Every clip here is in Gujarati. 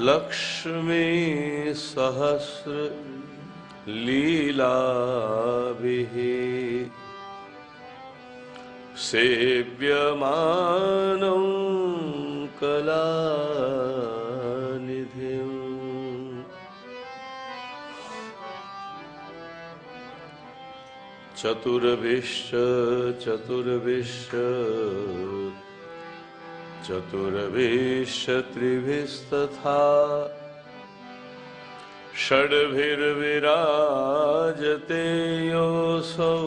लक्ष्मी सहस्र लीलाभिः सेव्यमानं कलानिधिम् चतुर्भिश्च चतुर्भिश्चत्रिभिस्तथा षड्भिर्विराजते योऽसौ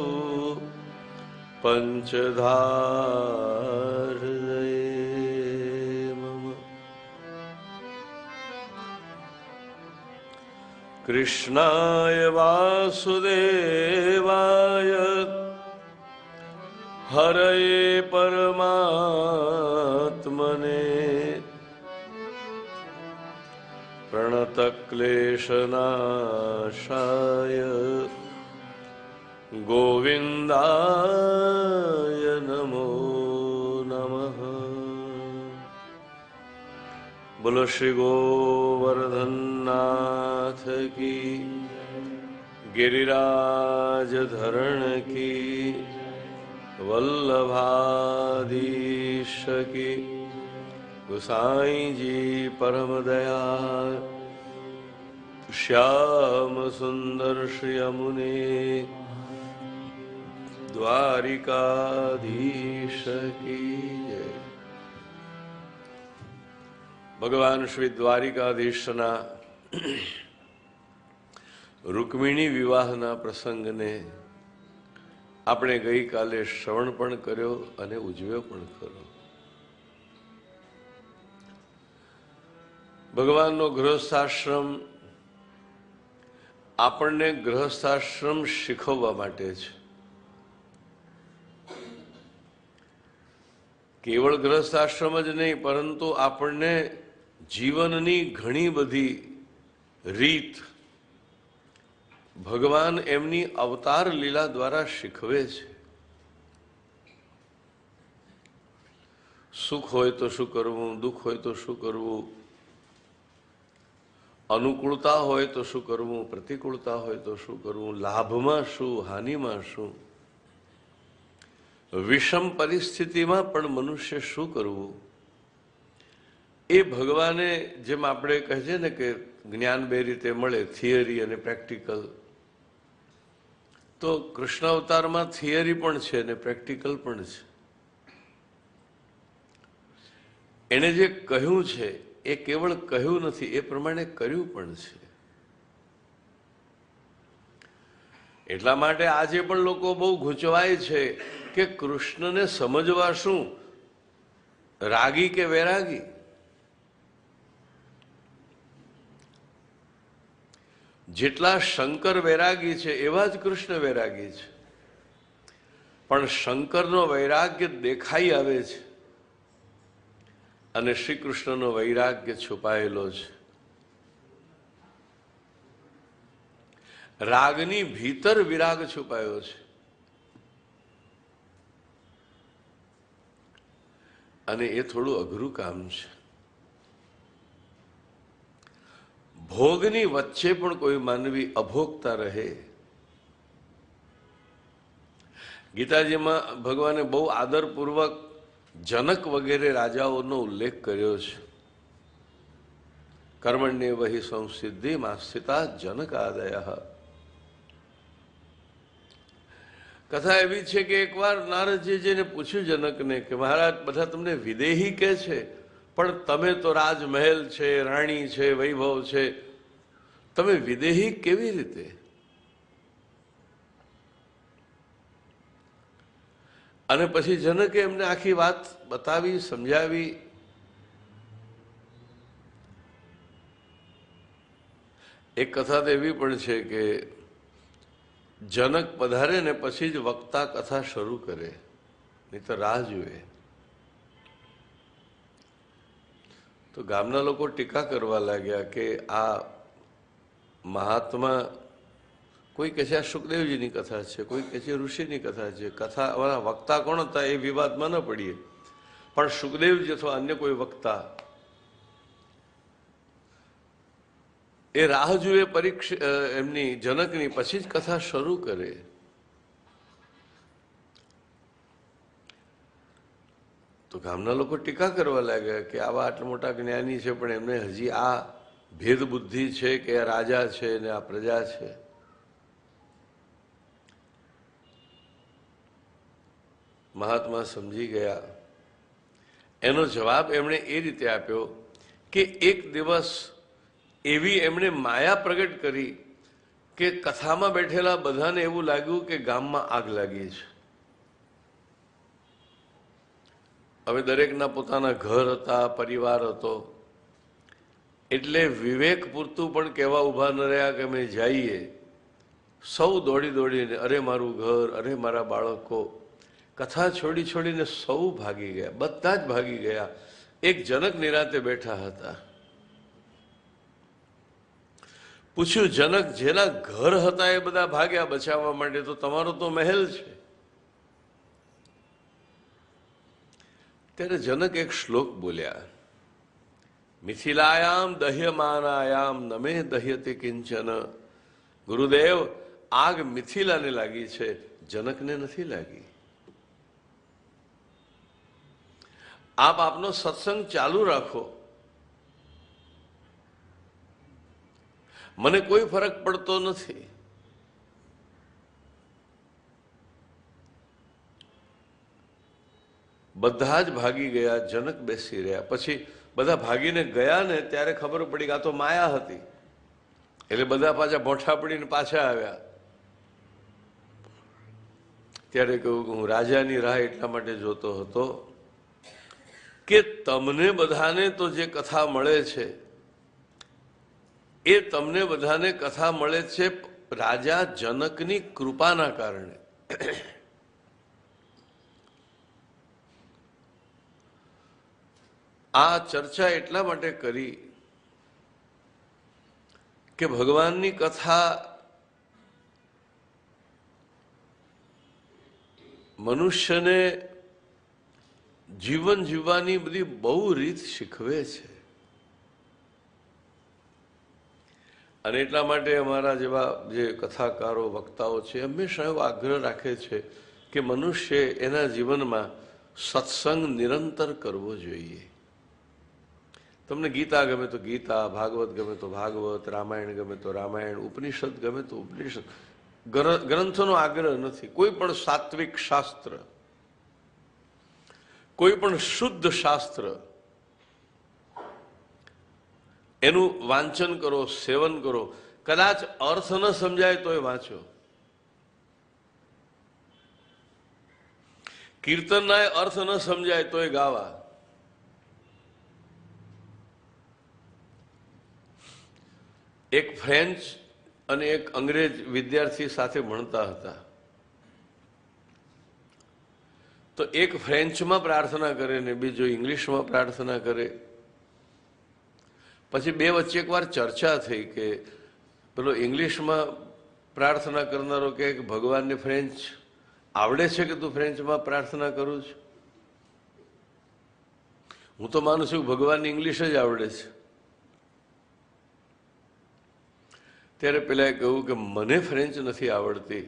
पंचधा हृदये मम। कृष्णाय वासुदेवाय हरये परमात्मने प्रणतक्लेशनाशाय गोविन्दाय नमो नमः। बोलो श्री गोवर्धन नाथ की, गिरिराज धरण की, वल्लभाधीश की, गोसाई जी परम दयाल, श्याम सुंदर श्री यमुने द्वारिकाधीश की जय। भगवान श्री द्वारिकाधीशना रुक्मिणी विवाहना प्रसंगने આપણે ગઈકાલે શ્રવણ પણ કર્યો અને ઉજવ્યો પણ ખરો। ભગવાનનો ગૃહસ્થાશ્રમ આપણને ગૃહસ્થાશ્રમ શીખવવા માટે છે। કેવળ ગૃહસ્થાશ્રમ જ નહીં, પરંતુ આપણને જીવનની ઘણી બધી રીત ભગવાન એમની અવતાર લીલા द्वारा શીખવે છે। સુખ હોય તો શું કરવું, દુઃખ હોય તો શું કરવું, અનુકૂળતા હોય તો શું કરવું, પ્રતિકૂળતા હોય તો શું કરવું, લાભમાં શું, હાનિમાં શું, વિષમ પરિસ્થિતિમાં પણ મનુષ્ય શું કરવું, એ ભગવાને જેમ આપણે કહે છે ને કે જ્ઞાન બે રીતે મળે, થિયરી અને પ્રેક્ટિકલ, તો કૃષ્ણ અવતારમાં થિયરી પણ છે અને પ્રેક્ટિકલ પણ છે। એણે જે કહ્યું છે એ કેવળ કહ્યું નથી, એ પ્રમાણે કર્યું પણ છે। એટલા માટે આજે પણ લોકો બહુ ગૂંચવાય છે કે કૃષ્ણને સમજવા શું, રાગી કે વૈરાગી? જેટલા શંકર વૈરાગી છે એવા જ કૃષ્ણ વૈરાગી છે, પણ શંકરનો વૈરાગ્ય દેખાઈ આવે છે અને શ્રી કૃષ્ણનો વૈરાગ્ય છુપાયેલો છે। રાગની ભીતર વિરાગ છુપાયો છે અને એ થોડું અઘરું કામ છે। ભોગની વચ્ચે પણ કોઈ માનવી અભોગતા રહે। ગીતાજીમાં ભગવાને બહુ આદરપૂર્વક જનક વગેરે રાજાઓનો ઉલ્લેખ કર્યો છે। કર્મણ્ય વહી સંસિદ્ધિ સ્થિતા જનક આદય। કથા એવી છે કે એકવાર નારદજીને પૂછ્યું જનકને કે મહારાજ, બધા તમને વિદેહી કહે છે, પણ તમે તો રાજમહેલ છે, રાણી છે, વૈભવ છે, તમે વિદેહી કેવી રીતે? અને પછી જનકે એમને આખી વાત બતાવી, સમજાવી। એક કથા તો એવી પણ છે કે જનક પધારે ને પછી જ વક્તા કથા શરૂ કરે, નહીં તો રાહ જુએ। તો ગામના લોકો ટીકા કરવા લાગ્યા કે આ મહાત્મા, કોઈ કહે છે આ સુખદેવજીની કથા છે, કોઈ કહે છે ઋષિની કથા છે. કથા વક્તા કોણ હતા એ વિવાદમાં ન પડીએ, પણ સુખદેવજી અથવા અન્ય કોઈ વક્તા એ રાહ જુએ એમની જનકની, પછી જ કથા શરૂ કરે. તો ગામના લોકો ટીકા કરવા લાગ્યા કે આવા આટલા મોટા જ્ઞાની છે પણ એમને હજી આ ભેદ બુદ્ધિ છે કે આ રાજા છે ને આ પ્રજા છે. મહાત્મા સમજી ગયા. એનો જવાબ એમણે એ રીતે આપ્યો કે એક દિવસ એવી એમણે માયા પ્રગટ કરી કે કથામાં બેઠેલા બધાને એવું લાગ્યું કે ગામમાં આગ લાગી છે. હવે દરેકના પોતાના ઘર હતા, પરિવાર હતો, એટલે વિવેક પૂરતું પણ કહેવા ઊભા ન રહ્યા કે અમે જઈએ. સૌ દોડી દોડીને, અરે મારું ઘર, અરે મારા બાળકો, કથા છોડી છોડીને સૌ ભાગી ગયા, બધા જ ભાગી ગયા. એક જનક નિરાંતે બેઠા હતા. પૂછ્યું, જનક, જેના ઘર હતા એ બધા ભાગ્યા બચાવવા માટે, તો તમારો તો મહેલ છે. ત્યારે જનક એક શ્લોક બોલ્યા, મિથિલાયામ દહ્યમાનાયામ નમે દહ્યતે કિંચન. ગુરુદેવ, આગ મિથિલાને લાગી છે, જનકને નથી લાગી. આપ આપનો સત્સંગ ચાલુ રાખો, મને કોઈ ફરક પડતો નથી. બધા જ ભાગી ગયા, જનક બેસી રહ્યા. પછી બધા ભાગીને ગયા ને ત્યારે ખબર પડી કે આ તો માયા હતી. એટલે બધા પાછા ભોંઠા પડીને પાછા આવ્યા. ત્યારે કહ્યું કે હું રાજાની રાહ એટલા માટે જોતો હતો કે તમને બધાને તો જે કથા મળે છે એ તમને બધાને કથા મળે છે રાજા જનકની કૃપાના કારણે. આ ચર્ચા એટલા માટે કરી કે ભગવાનની કથા મનુષ્યને જીવન જીવવાની બધી બહુ રીત શીખવે છે. અને એટલા માટે અમારા જેવા જે કથાકારો, વક્તાઓ છે, હંમેશા એવો આગ્રહ રાખે છે કે મનુષ્ય એના જીવનમાં સત્સંગ નિરંતર કરવો જોઈએ. તમને ગીતા ગમે તો ગીતા, ભાગવત ગમે તો ભાગવત, રામાયણ ગમે તો રામાયણ, ઉપનિષદ ગમે તો ઉપનિષદ. ગ્રંથોનો આગ્રહ નથી. કોઈ પણ સાત્વિક શાસ્ત્ર, કોઈ પણ શુદ્ધ શાસ્ત્ર, એનું વાંચન કરો, સેવન કરો. કદાચ અર્થ ન સમજાય તોય વાંચો. કીર્તનના અર્થ ન સમજાય તોય ગાવા. એક ફ્રેન્ચ અને એક અંગ્રેજ વિદ્યાર્થી સાથે ભણતા હતા. તો એક ફ્રેન્ચમાં પ્રાર્થના કરે ને બીજો ઇંગ્લિશમાં પ્રાર્થના કરે. પછી બે વચ્ચે એકવાર ચર્ચા થઈ કે પેલો ઇંગ્લિશમાં પ્રાર્થના કરનારો કહે કે ભગવાનને ફ્રેન્ચ આવડે છે કે તું ફ્રેન્ચમાં પ્રાર્થના કરું છું? હું તો માનું છું કે ભગવાનને ઇંગ્લિશ જ આવડે છે. ત્યારે પેલાએ કહ્યું કે મને ફ્રેન્ચ નથી આવડતી,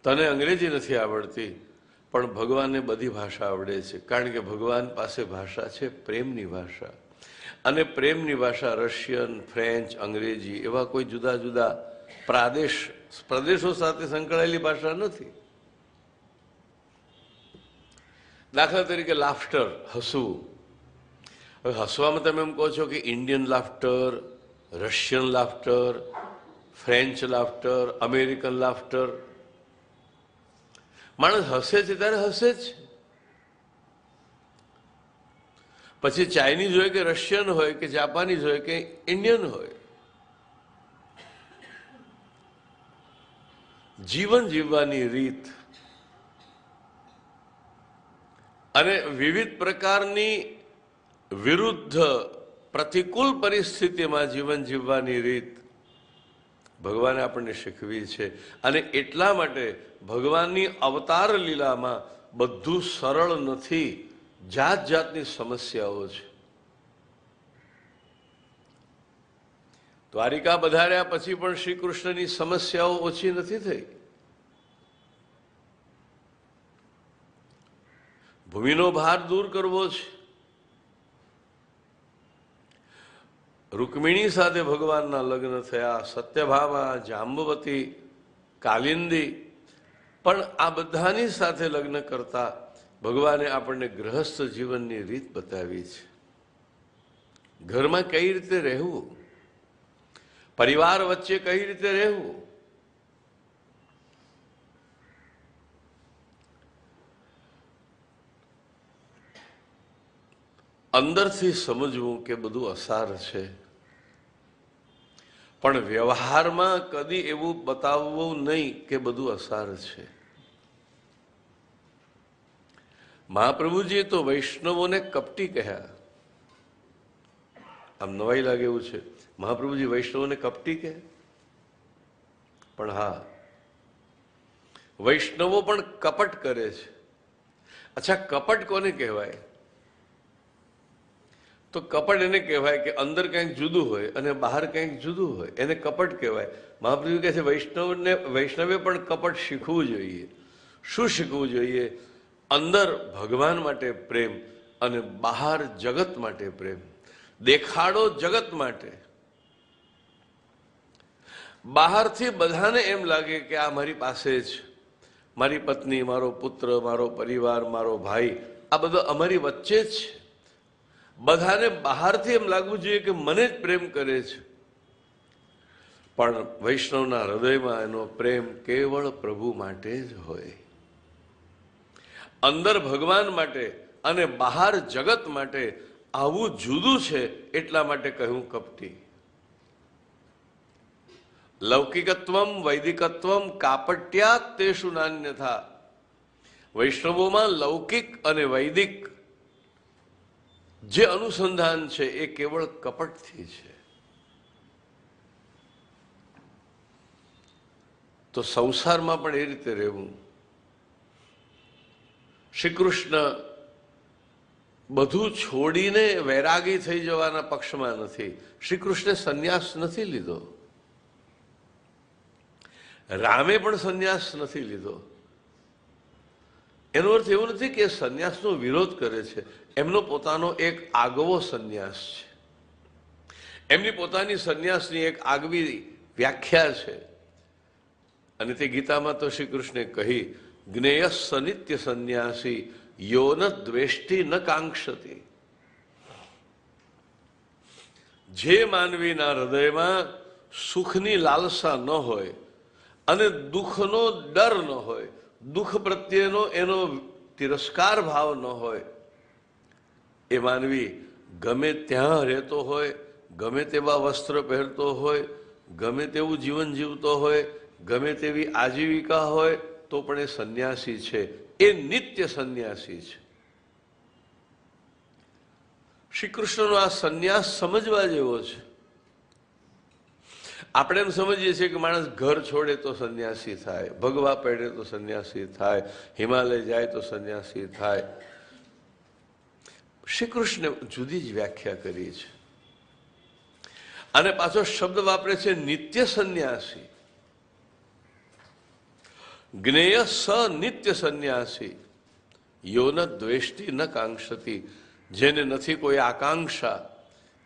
તને અંગ્રેજી નથી આવડતી, પણ ભગવાનને બધી ભાષા આવડે છે. કારણ કે ભગવાન પાસે ભાષા છે પ્રેમની ભાષા. અને પ્રેમની ભાષા રશિયન, ફ્રેન્ચ, અંગ્રેજી એવા કોઈ જુદા જુદા પ્રદેશો સાથે સંકળાયેલી ભાષા નથી. દાખલા તરીકે લાફ્ટર, હસવું. હવે હસવામાં તમે એમ કહો છો કે Indian laughter, Russian laughter, French laughter, American laughter. માણસ હસે છે ત્યારે હસે જ. પછી ચાઇનીઝ હોય કે રશિયન હોય કે જાપાનીઝ હોય કે ઇન્ડિયન હોય, જીવન જીવવાની રીત અને વિવિધ પ્રકારની વિરુદ્ધ પ્રતિકૂળ પરિસ્થિતિમાં જીવન જીવવાની રીત ભગવાને આપણને શીખવી છે. અને એટલા માટે ભગવાનની અવતાર લીલામાં બધું સરળ નથી, જાત જાતની સમસ્યાઓ છે. દ્વારિકા પધાર્યા પછી પણ શ્રી કૃષ્ણની સમસ્યાઓ ઓછી નથી થઈ. ભૂમિનો ભાર દૂર કરવો છે. રૂકમિણી સાથે ભગવાનના લગ્ન થયા, સત્યભામા, જાંબવતી, કાલિંદી, પણ આ બધાની સાથે લગ્ન કરતા ભગવાને આપણને ગૃહસ્થ જીવનની રીત બતાવી છે. ઘરમાં કઈ રીતે રહેવું, પરિવાર વચ્ચે કઈ રીતે રહેવું. અંદરથી સમજવું કે બધું અસાર છે, પણ વ્યવહારમાં કદી એવું બતાવવું નહીં કે બધું અસાર છે. મહાપ્રભુજીએ તો વૈષ્ણવોને કપટી કહ્યા. આમ નવાઈ લાગે એવું છે, મહાપ્રભુજી વૈષ્ણવોને કપટી કહે, પણ હા, વૈષ્ણવો પણ કપટ કરે છે. અચ્છા, કપટ કોને કહેવાય? તો કપટ એને કહેવાય કે અંદર કંઈક જુદું હોય અને બહાર કંઈક જુદું હોય, એને કપટ કહેવાય. મહાપ્રભુ કહે છે વૈષ્ણવે પણ કપટ શીખવું જોઈએ. શું શીખવું જોઈએ? અંદર ભગવાન માટે પ્રેમ અને બહાર જગત માટે પ્રેમ. દેખાડો જગત માટે. બહારથી બધાને એમ લાગે કે આ મારી પાસે જ, મારી પત્ની, મારો પુત્ર, મારો પરિવાર, મારો ભાઈ, આ બધો અમારી વચ્ચે જ છે. બધાને બહારથી એમ લાગવું જોઈએ કે મને જ પ્રેમ કરે છે, પણ વૈષ્ણવના હૃદયમાં એનો પ્રેમ કેવળ પ્રભુ માટે જ હોય. અંદર ભગવાન માટે અને બહાર જગત માટે આવું જુદું છે, એટલા માટે કહ્યું કપટી. લૌકિકત્વમ વૈદિકત્વમ કાપટ્યાત તેષુ નાન્યથા. વૈષ્ણવોમાં લૌકિક અને વૈદિક જે અનુસંધાન છે એ કેવળ કપટથી છે. તો સંસારમાં પણ એ રીતે રહેવું. શ્રી કૃષ્ણ બધું છોડીને વૈરાગી થઈ જવાના પક્ષમાં નથી. શ્રી કૃષ્ણે સંન્યાસ નથી લીધો, રામે પણ સંન્યાસ નથી લીધો. એનો અર્થ એવો નથી કે સંન્યાસનો વિરોધ કરે છે. એમનો પોતાનો એક આગવો સંન્યાસ છે, એમની પોતાની સંન્યાસની એક આગવી વ્યાખ્યા છે. અને તે ગીતામાં તો શ્રી કૃષ્ણે કહી, જ્ઞેય સનિત્ય સંન્યાસી યો ન દ્વેષ્ટિ ન કાંક્ષતી. જે માનવીના હૃદયમાં સુખની લાલસા ન હોય અને દુઃખનો ડર ન હોય, દુઃખ પ્રત્યેનો એનો તિરસ્કાર ભાવ ન હોય, એ માનવી ગમે ત્યાં રહેતો હોય, ગમે તેવા વસ્ત્ર પહેરતો હોય, ગમે તેવું જીવન જીવતો હોય, ગમે તેવી આજીવિકા હોય, તો પણ એ સંન્યાસી છે. એ નિત્ય સંન્યાસી છે. શ્રી કૃષ્ણનો આ સંન્યાસ સમજવા જેવો છે. આપણે એમ સમજીએ છીએ કે માણસ ઘર છોડે તો સંન્યાસી થાય, ભગવા પહેરે તો સંન્યાસી થાય, હિમાલય જાય તો સંન્યાસી થાય. શ્રી કૃષ્ણે જુદી જ વ્યાખ્યા કરી છે. અને પાછો શબ્દ વાપરે છે નિત્ય સંન્યાસી. જ્ઞેય સ નિત્ય સંન્યાસી યો ન દ્વેષ્ટિ ન કાંક્ષતી. જેને નથી કોઈ આકાંક્ષા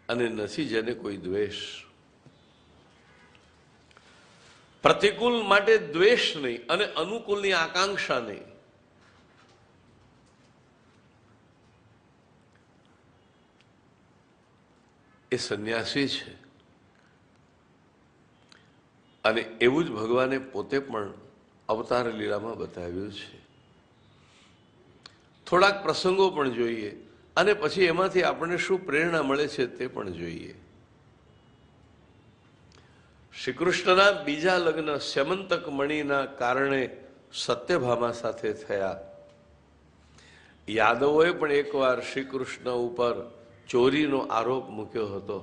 અને નથી જેને કોઈ દ્વેષ. પ્રતિકૂળ માટે દ્વેષ નહીં અને અનુકૂળની આકાંક્ષા નહીં. એ સંન્યાસી છે. અને એવું જ ભગવાને પોતે પણ અવતાર લીલામાં બતાવ્યું છે. થોડાક પ્રસંગો પણ જોઈએ અને પછી એમાંથી આપણને શું પ્રેરણા મળે છે તે પણ જોઈએ. શ્રી કૃષ્ણના બીજા લગ્ન સ્યમંતક મણિના કારણે સત્યભામા સાથે થયા. યાદવોએ પણ એકવાર શ્રી કૃષ્ણ ઉપર ચોરીનો આરોપ મૂક્યો હતો.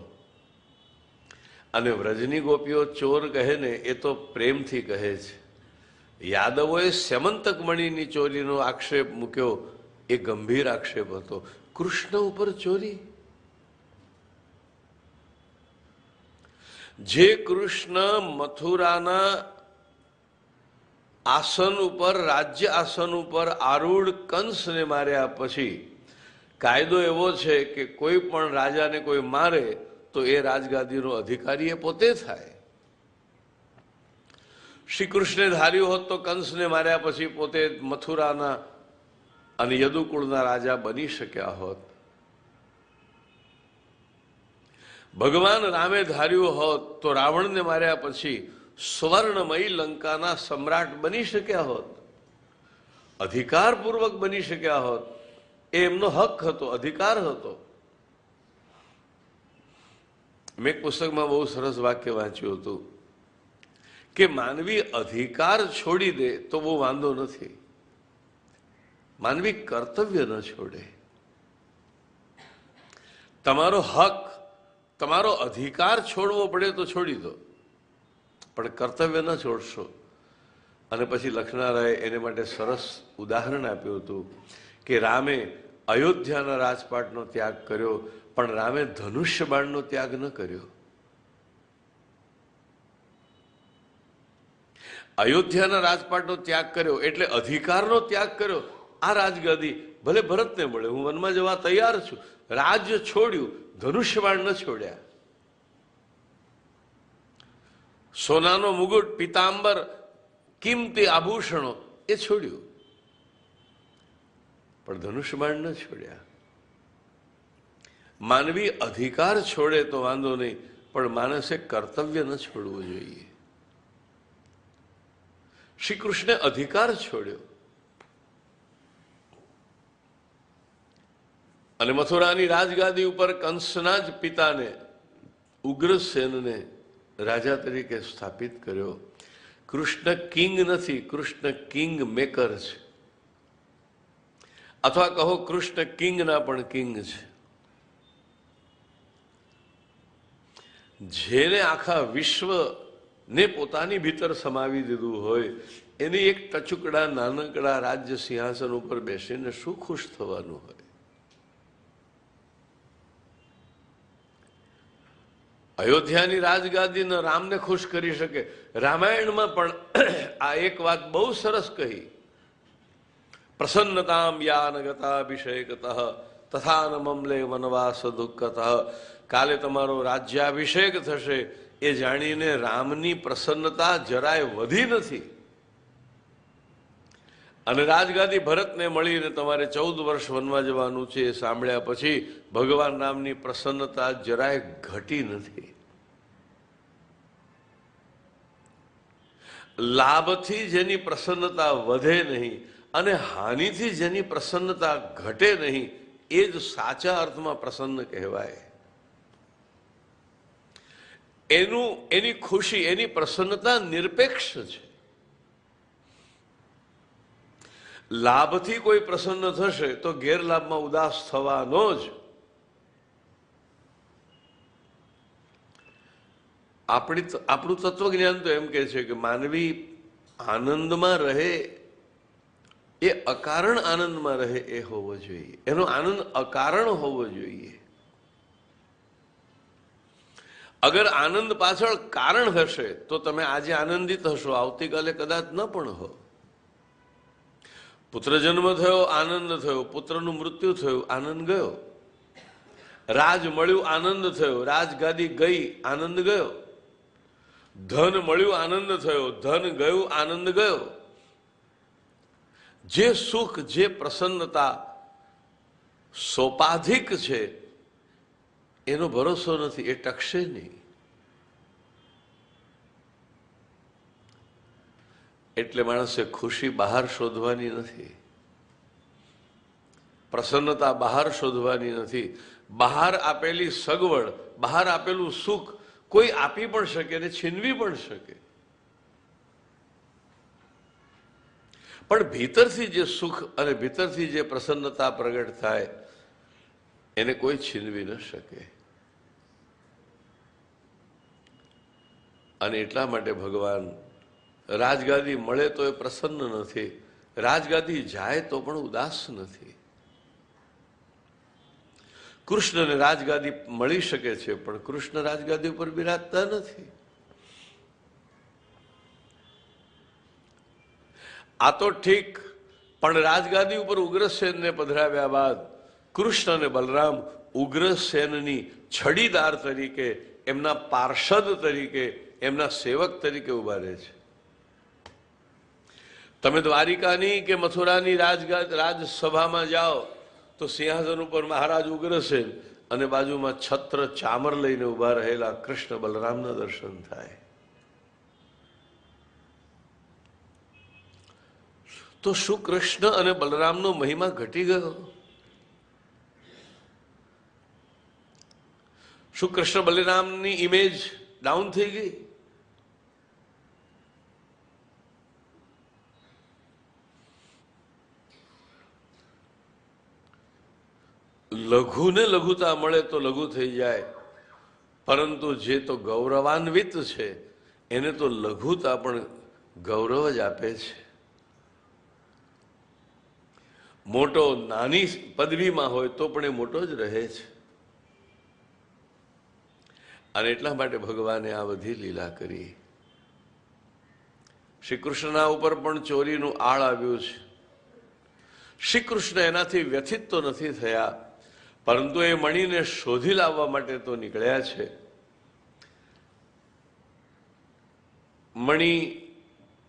અને વ્રજની ગોપીઓ ચોર કહે ને એ તો પ્રેમથી કહે છે. યાદવોએ સ્યમંતક મણીની ચોરીનો આક્ષેપ મૂક્યો, એ ગંભીર આક્ષેપ હતો. કૃષ્ણ ઉપર ચોરી? જે કૃષ્ણ મથુરાના આસન ઉપર, રાજ્ય આસન ઉપર આરૂઢ કંસને માર્યા પછી કાયદો એવો છે કે કોઈ પણ રાજાને કોઈ મારે તો એ રાજગાદીનો અધિકારી એ પોતે થાય. શ્રી કૃષ્ણે ધાર્યું હોત તો કંસને માર્યા પછી પોતે મથુરાના અને યદુકુળના રાજા બની શક્યા હોત. ભગવાન રામે ધાર્યું હોત તો રાવણને માર્યા પછી સ્વર્ણમયી લંકાના સમ્રાટ બની શક્યા હોત, અધિકારપૂર્વક બની શક્યા હોત. એ એમનો હક હતો, અધિકાર હતો. મેં એક પુસ્તકમાં બહુ સરસ વાક્ય વાંચ્યું હતું કે માનવી અધિકાર છોડી દે તો બહુ વાંધો નથી, માનવી કર્તવ્ય ન છોડે. તમારો હક, તમારો અધિકાર છોડવો પડે તો છોડી દો, પણ કર્તવ્ય ન છોડશો. અને પછી લખનારાએ એને માટે સરસ ઉદાહરણ આપ્યું હતું કે રામે અયોધ્યાના રાજપાટનો ત્યાગ કર્યો, પણ રામે ધનુષ્ય બાણનો ત્યાગ ન કર્યો. અયોધ્યાના રાજપાટનો ત્યાગ કર્યો એટલે અધિકારનો ત્યાગ કર્યો. આ રાજગાદી ભલે ભરતને મળે, હું વનમાં જવા તૈયાર છું, રાજ્ય છોડ્યું, ધનુષ્ય બાણ ન છોડ્યા. સોનાનો મુગુટ, પિતાંબર, કિંમતી આભૂષણો એ છોડ્યું, પણ ધનુષ્ય બાણ ન છોડ્યા. માનવી અધિકાર છોડે તો વાંધો નહીં, પણ માણસે કર્તવ્ય ન છોડવું જોઈએ. શ્રી કૃષ્ણે અધિકાર છોડ્યો અને મથુરાની રાજગાદી ઉપર કંસના જ પિતાને, ઉગ્રસેનને રાજા તરીકે સ્થાપિત કર્યો. કૃષ્ણ કિંગ નથી, કૃષ્ણ કિંગ મેકર છે, અથવા કહો કૃષ્ણ કિંગના પણ કિંગ છે. જેને આખા વિશ્વને પોતાની ભીતર સમાવી દીધું હોય, એની એક ટચુકડા નાનકડા રાજ્ય સિંહાસન ઉપર બેસીને શું ખુશ થવાનું હોય? અયોધ્યાની રાજગાદી રામને ખુશ કરી શકે. રામાયણમાં પણ આ એક વાત બહુ સરસ કહી, પ્રસન્નતામ યાન ગતાભિષેકતઃ તથા ન મમલે વનવાસ દુઃખતઃ. કાલે તમારો રાજ્યાભિષેક થશે એ જાણીને રામની પ્રસન્નતા જરાય વધી નથી. અને રાજગાદી ભરતને મળીને તમારે 14 વર્ષ વનમાં જવાનું છે એ સાંભળ્યા પછી ભગવાન રામની પ્રસન્નતા જરાય ઘટી નથી. લાભથી જેની પ્રસન્નતા વધે નહીં અને હાનિથી જેની પ્રસન્નતા ઘટે નહીં, એ જ સાચા અર્થમાં પ્રસન્ન કહેવાય. એની ખુશી, એની પ્રસન્નતા નિરપેક્ષ છે. લાભથી કોઈ પ્રસન્ન થશે તો ગેરલાભમાં ઉદાસ થવાનો જ. આપણું તત્વજ્ઞાન તો એમ કહે છે કે માનવી આનંદમાં રહે એ અકારણ આનંદમાં રહે એ હોવો જોઈએ, એનો આનંદ અકારણ હોવો જોઈએ. અગર આનંદ પાછળ કારણ હશે તો તમે આજે આનંદિત હશો, આવતીકાલે કદાચ ન પણ હો. પુત્ર જન્મ થયો, આનંદ થયો, પુત્રનું મૃત્યુ થયું, આનંદ ગયો. રાજ મળ્યું, આનંદ થયો, રાજગાદી ગઈ, આનંદ ગયો. ધન મળ્યું, આનંદ થયો, ધન ગયું, આનંદ ગયો. જે સુખ, જે પ્રસન્નતા સોપાધિક છે એનો ભરોસો નથી, એ ટકશે નહીં. એટલે માણસે ખુશી બહાર શોધવાની નથી, પ્રસન્નતા બહાર શોધવાની નથી. બહાર આપેલી સગવડ, બહાર આપેલું સુખ કોઈ આપી પણ શકે ને છીનવી પણ શકે, પણ ભીતરથી જે સુખ અને ભીતરથી જે પ્રસન્નતા પ્રગટ થાય એને કોઈ છીનવી ન શકે. અને એટલા માટે ભગવાન રાજગાદી મળે તો એ પ્રસન્ન નથી, રાજગાદી જાય તો પણ ઉદાસ નથી. કૃષ્ણને રાજગાદી મળી શકે છે, પણ કૃષ્ણ રાજગાદી ઉપર બિરાજતા નથી. આ તો ઠીક, પણ રાજગાદી ઉપર ઉગ્રસેનને પધરાવ્યા બાદ કૃષ્ણ અને બલરામ ઉગ્રસેનની છડીદાર તરીકે, એમના પાર્ષદ તરીકે, એમના સેવક તરીકે ઉભા રહે છે. તમે દ્વારિકાની કે મથુરાની રાજસભામાં જાઓ તો સિંહાસન ઉપર મહારાજ ઉગ્રસેન અને બાજુમાં છત્ર ચામર લઈને ઉભા રહેલા કૃષ્ણ બલરામના દર્શન થાય. તો શું કૃષ્ણ અને બલરામનો મહિમા ઘટી ગયો? શું કૃષ્ણ બલરામની ઇમેજ ડાઉન થઈ ગઈ? લઘુને લઘુતા મળે તો લઘુ થઈ જાય, પરંતુ જે તો ગૌરવાન્વિત છે એને તો લઘુતા પણ ગૌરવ જ આપે છે. મોટો નાની પદવીમાં હોય તો પણ એ મોટો જ રહે છે. અને એટલા માટે ભગવાને આ બધી લીલા કરી. શ્રી કૃષ્ણના ઉપર પણ ચોરીનું આળ આવ્યું છે. શ્રી કૃષ્ણ એનાથી વ્યથિત તો નથી થયા, પરંતુ એ મણીને શોધી લાવવા માટે તો નીકળ્યા છે. મણી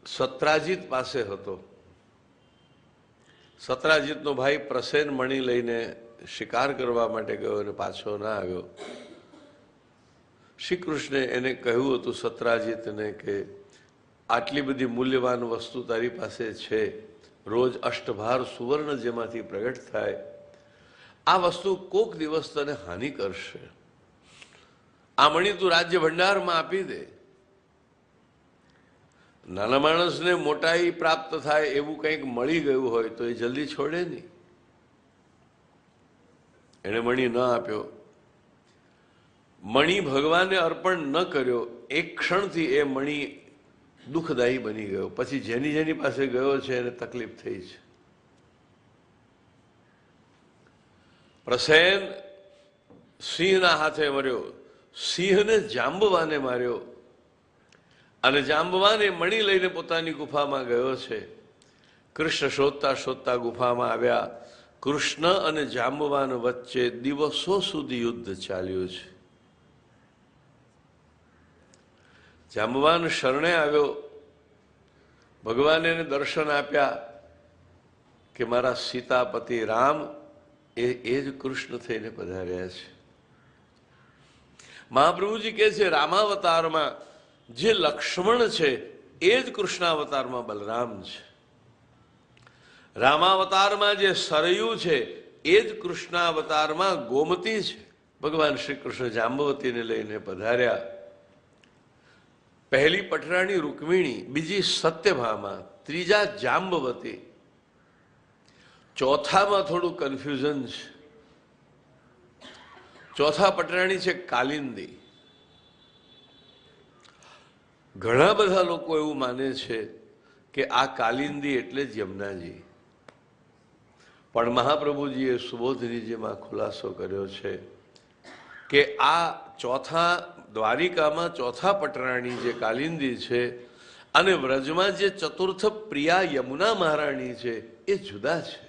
સત્રાજીત પાસે હતો. સત્રાજીતનો ભાઈ પ્રસેન મણી લઈને શિકાર કરવા માટે ગયો અને પાછો ના આવ્યો. શ્રી કૃષ્ણે એને કહ્યું હતું સત્રાજીતને કે આટલી બધી મૂલ્યવાન વસ્તુ તારી પાસે છે, રોજ અષ્ટભાર સુવર્ણ જેમાંથી પ્રગટ થાય, આ વસ્તુ કોક દિવસ તને હાનિ કરશે. આ મણી તું રાજ્ય ભંડારમાં આપી દે. નાના માણસને મોટાઈ પ્રાપ્ત થાય એવું કંઈક મળી ગયું હોય તો એ જલ્દી છોડે નહીં. એને મણી ન આપ્યો. મણી ભગવાનને અર્પણ ન કર્યો, એક ક્ષણથી એ મણી દુઃખદાયી બની ગયો. પછી જેની જેની પાસે ગયો છે એને તકલીફ થઈ છે. પ્રસેન સિંહના હાથે મર્યો, સિંહને જાંબવાને માર્યો, અને જાંબવાને મણી લઈને પોતાની ગુફામાં ગયો છે. કૃષ્ણ શોધતા શોધતા ગુફામાં આવ્યા. કૃષ્ણ અને જાંબવાન વચ્ચે દિવસો સુધી યુદ્ધ ચાલ્યું છે. જાંબવાન શરણે આવ્યો. ભગવાને એને દર્શન આપ્યા કે મારા સીતાપતિ રામ એ જ કૃષ્ણ થઈને પધાર્યા છે. મહાપ્રભુજી કહે છે રામાવતારમાં જે લક્ષ્મણ છે એ જ કૃષ્ણાવતારમાં બલરામ છે. રામાવતારમાં જે સરયુ છે એ જ કૃષ્ણાવતારમાં ગોમતી છે. ભગવાન શ્રી કૃષ્ણ જાંબવતીને લઈને પધાર્યા. પહેલી પટરાણી રૂકમિણી, બીજી સત્યભામા, ત્રીજા જાંબવતી, ચોથામાં થોડું કન્ફ્યુઝન છે. ચોથા પટરાણી છે કાલિંદી. ઘણા બધા લોકો એવું માને છે કે આ કાલિંદી એટલે જ યમુનાજી, પણ મહાપ્રભુજીએ સુબોધનીજીમાં ખુલાસો કર્યો છે કે આ ચોથા દ્વારિકામાં ચોથા પટરાણી જે કાલિંદી છે અને વ્રજમાં જે ચતુર્થ પ્રિયા યમુના મહારાણી છે એ જુદા છે.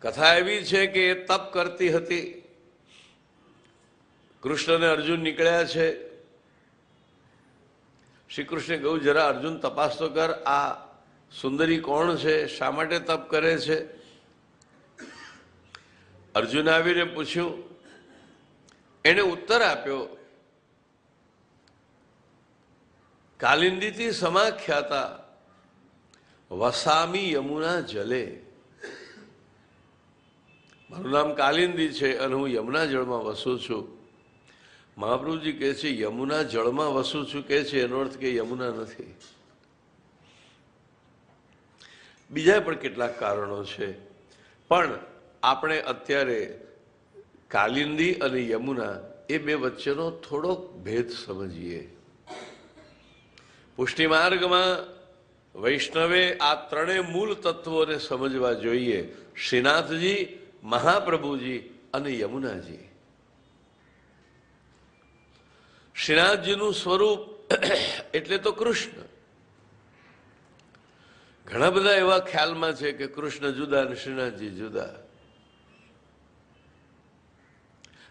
કથા એવી છે કે એ તપ કરતી હતી. કૃષ્ણ અને અર્જુન નીકળ્યા છે. શ્રી કૃષ્ણે કહ્યું જરા અર્જુન તપાસ તો કર, આ સુંદરી કોણ છે, શા માટે તપ કરે છે. અર્જુન આવીને પૂછ્યું. એને ઉત્તર આપ્યો, કાલિંદીથી સમાખ્યાતા વસામી યમુના જલે. મારું નામ કાલિંદી છે અને હું યમુના જળમાં વસું છું. મહાપ્રભુજી કહે છે યમુના જળમાં વસું છું કે છે, એનો અર્થ કે યમુના નથી. બીજા પણ કેટલાક કારણો છે, પણ આપણે અત્યારે કાલિંદી અને યમુના એ બે વચ્ચેનો થોડોક ભેદ સમજીએ. પુષ્ટિ માર્ગમાં વૈષ્ણવે આ ત્રણેય મૂળ તત્વોને સમજવા જોઈએ: શ્રીનાથજી, મહાપ્રભુજી અને યમુનાજી. શ્રીનાથજીનું સ્વરૂપ એટલે તો કૃષ્ણ. ઘણા બધા એવા ખ્યાલમાં છે કે કૃષ્ણ જુદા અને શ્રીનાથજી જુદા.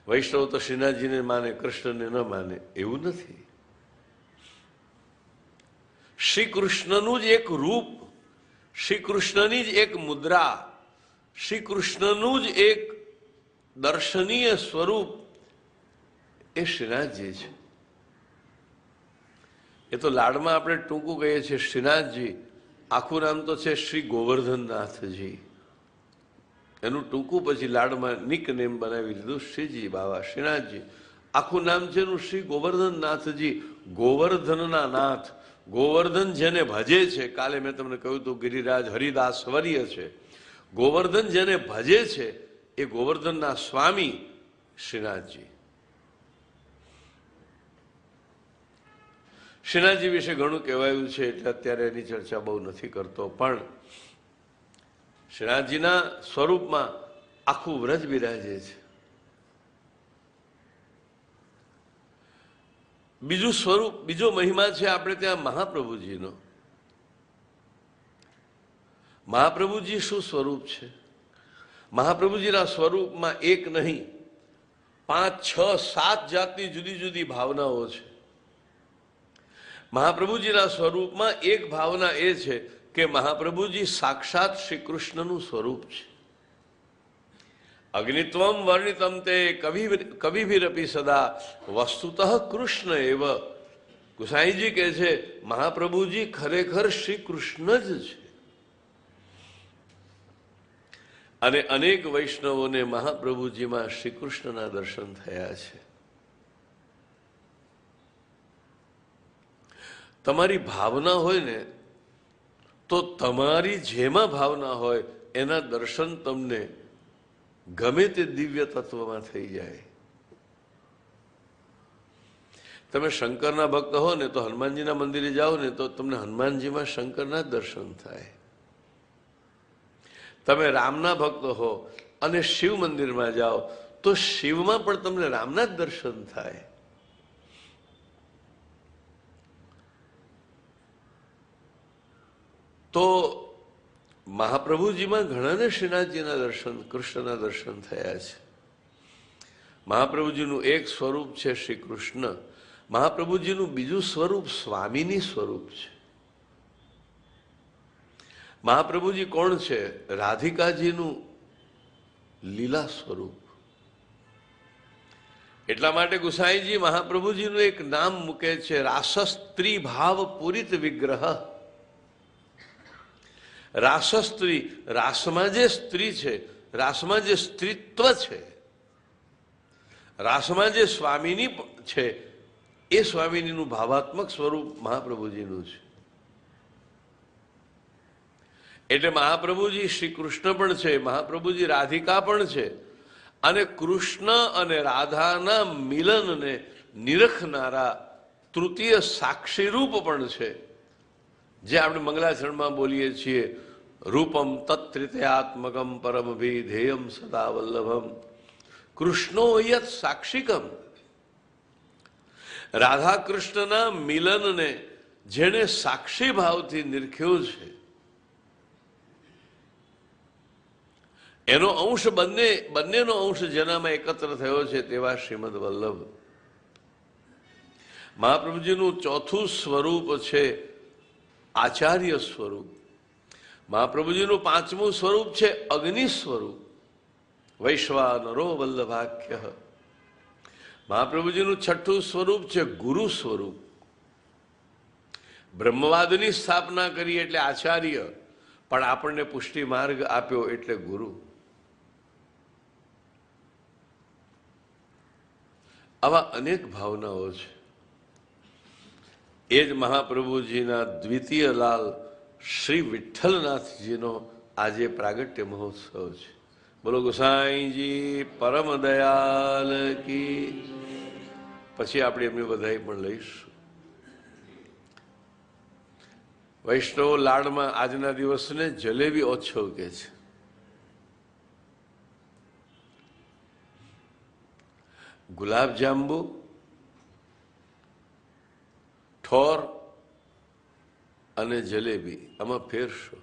વૈષ્ણવ તો શ્રીનાથજીને માને, કૃષ્ણને ન માને, એવું નથી. શ્રી કૃષ્ણનું જ એક રૂપ, શ્રી કૃષ્ણની જ એક મુદ્રા, શ્રી કૃષ્ણનું જ એક દર્શનીય સ્વરૂપ એ શ્રીનાથજી છે. એ તો લાડમાં આપણે ટૂંકું કહીએ છીએ શ્રીનાથજી. આખું નામ તો છે શ્રી ગોવર્ધનનાથજી. એનું ટૂંકું પછી લાડમાં નિક નેમ બનાવી લીધું શ્રીજી બાવા શ્રીનાથજી. આખું નામ છે એનું શ્રી ગોવર્ધનનાથજી. ગોવર્ધનના નાથ, ગોવર્ધન જેને ભજે છે. કાલે મેં તમને કહ્યું હતું ગિરિરાજ હરિદાસ વર્ય છે. ગોવર્ધન જેને ભજે છે એ ગોવર્ધનના સ્વામી શ્રીનાથજી. શ્રીનાથજી વિશે ઘણું કહેવાયું છે એટલે અત્યારે એની ચર્ચા બહુ નથી કરતો, પણ શ્રીનાથજીના સ્વરૂપમાં આખું વ્રજ બિરાજે છે. બીજું સ્વરૂપ, બીજો મહિમા છે આપણે ત્યાં મહાપ્રભુજીનો. મહાપ્રભુજી શું સ્વરૂપ છે? મહાપ્રભુજીના સ્વરૂપમાં એક નહીં, 5, 6, 7 જાતની જુદી જુદી ભાવનાઓ છે. મહાપ્રભુજીના સ્વરૂપમાં એક ભાવના એ છે કે મહાપ્રભુજી સાક્ષાત શ્રી કૃષ્ણનું સ્વરૂપ છે. અગ્નિત્વમ વર્ણિતમ તે કવિભિરપી સદા વસ્તુતઃ કૃષ્ણ એવ. ગુસાઈજી કહે છે મહાપ્રભુજી ખરેખર શ્રી કૃષ્ણ જ છે. અને અનેક વૈષ્ણવોને મહાપ્રભુજીમાં શ્રી કૃષ્ણના દર્શન થયા છે. તમારી ભાવના હોય ને તો તમારી જેમાં ભાવના હોય એના દર્શન તમને ગમે તે દિવ્ય તત્વમાં થઈ જાય. તમે શંકરના ભક્ત હો ને તો હનુમાનજીના મંદિરે જાઓ ને તો તમને હનુમાનજીમાં શંકરના જ દર્શન થાય. તમે રામના ભક્ત હો અને શિવ મંદિરમાં જાઓ તો શિવમાં પણ તમને રામના જ દર્શન થાય. તો મહાપ્રભુજીમાં ઘણાને શ્રીનાથજીના દર્શન, કૃષ્ણના દર્શન થયા છે. મહાપ્રભુજીનું એક સ્વરૂપ છે શ્રી કૃષ્ણ. મહાપ્રભુજીનું બીજું સ્વરૂપ સ્વામીની સ્વરૂપ છે. મહાપ્રભુજી કોણ છે? રાધિકાજીનું લીલા સ્વરૂપ. એટલા માટે ગુસાઈજી મહાપ્રભુજીનું એક નામ મૂકે છે, રાસસ્ત્રી ભાવ પૂરિત વિગ્રહ. રાસસ્ત્રી, રાસમાં જે સ્ત્રી છે, રાસમાં જે સ્ત્રીત્વ છે, રાસમાં જે સ્વામીની છે, એ સ્વામીનીનું ભાવાત્મક સ્વરૂપ મહાપ્રભુજીનું છે. એટલે મહાપ્રભુજી શ્રી કૃષ્ણ પણ છે, મહાપ્રભુજી રાધિકા પણ છે, અને કૃષ્ણ અને રાધાના મિલનને નિરખનારા તૃતીય સાક્ષી રૂપ પણ છે. જે આપણે મંગલાચરણમાં બોલીએ છીએ, રૂપમ તત્રિતયાત્મકમ પરમભિધેયમ સદા વલ્લભમ કૃષ્ણો યત સાક્ષિકમ. રાધા કૃષ્ણના મિલનને જેણે સાક્ષી ભાવથી નિરખ્યો છે એનો અંશ બંનેનો અંશ જેનામાં એકત્ર થયો છે તેવા શ્રીમદ વલ્લભ. મહાપ્રભુજીનું ચોથું સ્વરૂપ છે આચાર્ય સ્વરૂપ. મહાપ્રભુજીનું પાંચમું સ્વરૂપ છે અગ્નિ સ્વરૂપ, વૈશ્વાનરો વલ્લભાખ્ય. મહાપ્રભુજીનું છઠ્ઠું સ્વરૂપ છે ગુરુ સ્વરૂપ. બ્રહ્મવાદની સ્થાપના કરી એટલે આચાર્ય, પણ આપણને પુષ્ટિ માર્ગ આપ્યો એટલે ગુરુ. આવા અનેક ભાવનાઓ છે. એ જ મહાપ્રભુજીના દ્વિતીય લાલ શ્રી વિઠ્ઠલનાથજીનો આજે પ્રાગટ્ય મહોત્સવ છે. બોલો ગોસાઈજી પરમ દયાલ કી. પછી આપણે એમની વધાઈ પણ લઈશું. વૈષ્ણવ લાડમાં આજના દિવસને જલેબી ઓછો કે છે. ગુલાબ જાંબુ, ઠોર અને જલેબી, આમાં ફેર શું?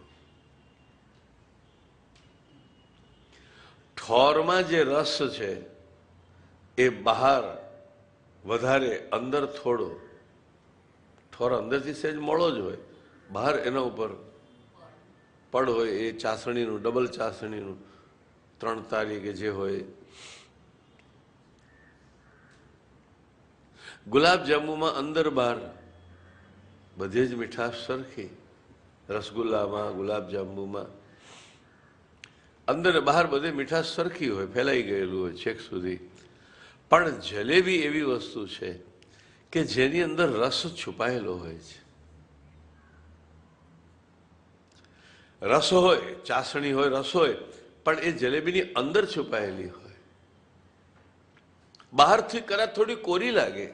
ઠોરમાં જે રસ છે એ બહાર વધારે, અંદર થોડો. ઠોર અંદરથી સહેજ મોળો જ હોય, બહાર એના ઉપર પડ હોય, એ ચાસણીનું, ડબલ ચાસણીનું, 3 તારી કે જે હોય. ગુલાબ જાંબુમાં અંદર બહાર બધે જ મીઠાશ સરખી. રસગુલ્લામાં, ગુલાબ જાંબુમાં અંદર બહાર બધે મીઠાશ સરખી હોય, ફેલાઈ ગયેલું હોય છેક સુધી. પણ જલેબી એવી વસ્તુ છે કે જેની અંદર રસ છુપાયેલો હોય છે. રસ હોય, ચાસણી હોય, રસ હોય, પણ એ જલેબીની અંદર છુપાયેલી હોય. બહારથી કદાચ થોડી કોરી લાગે,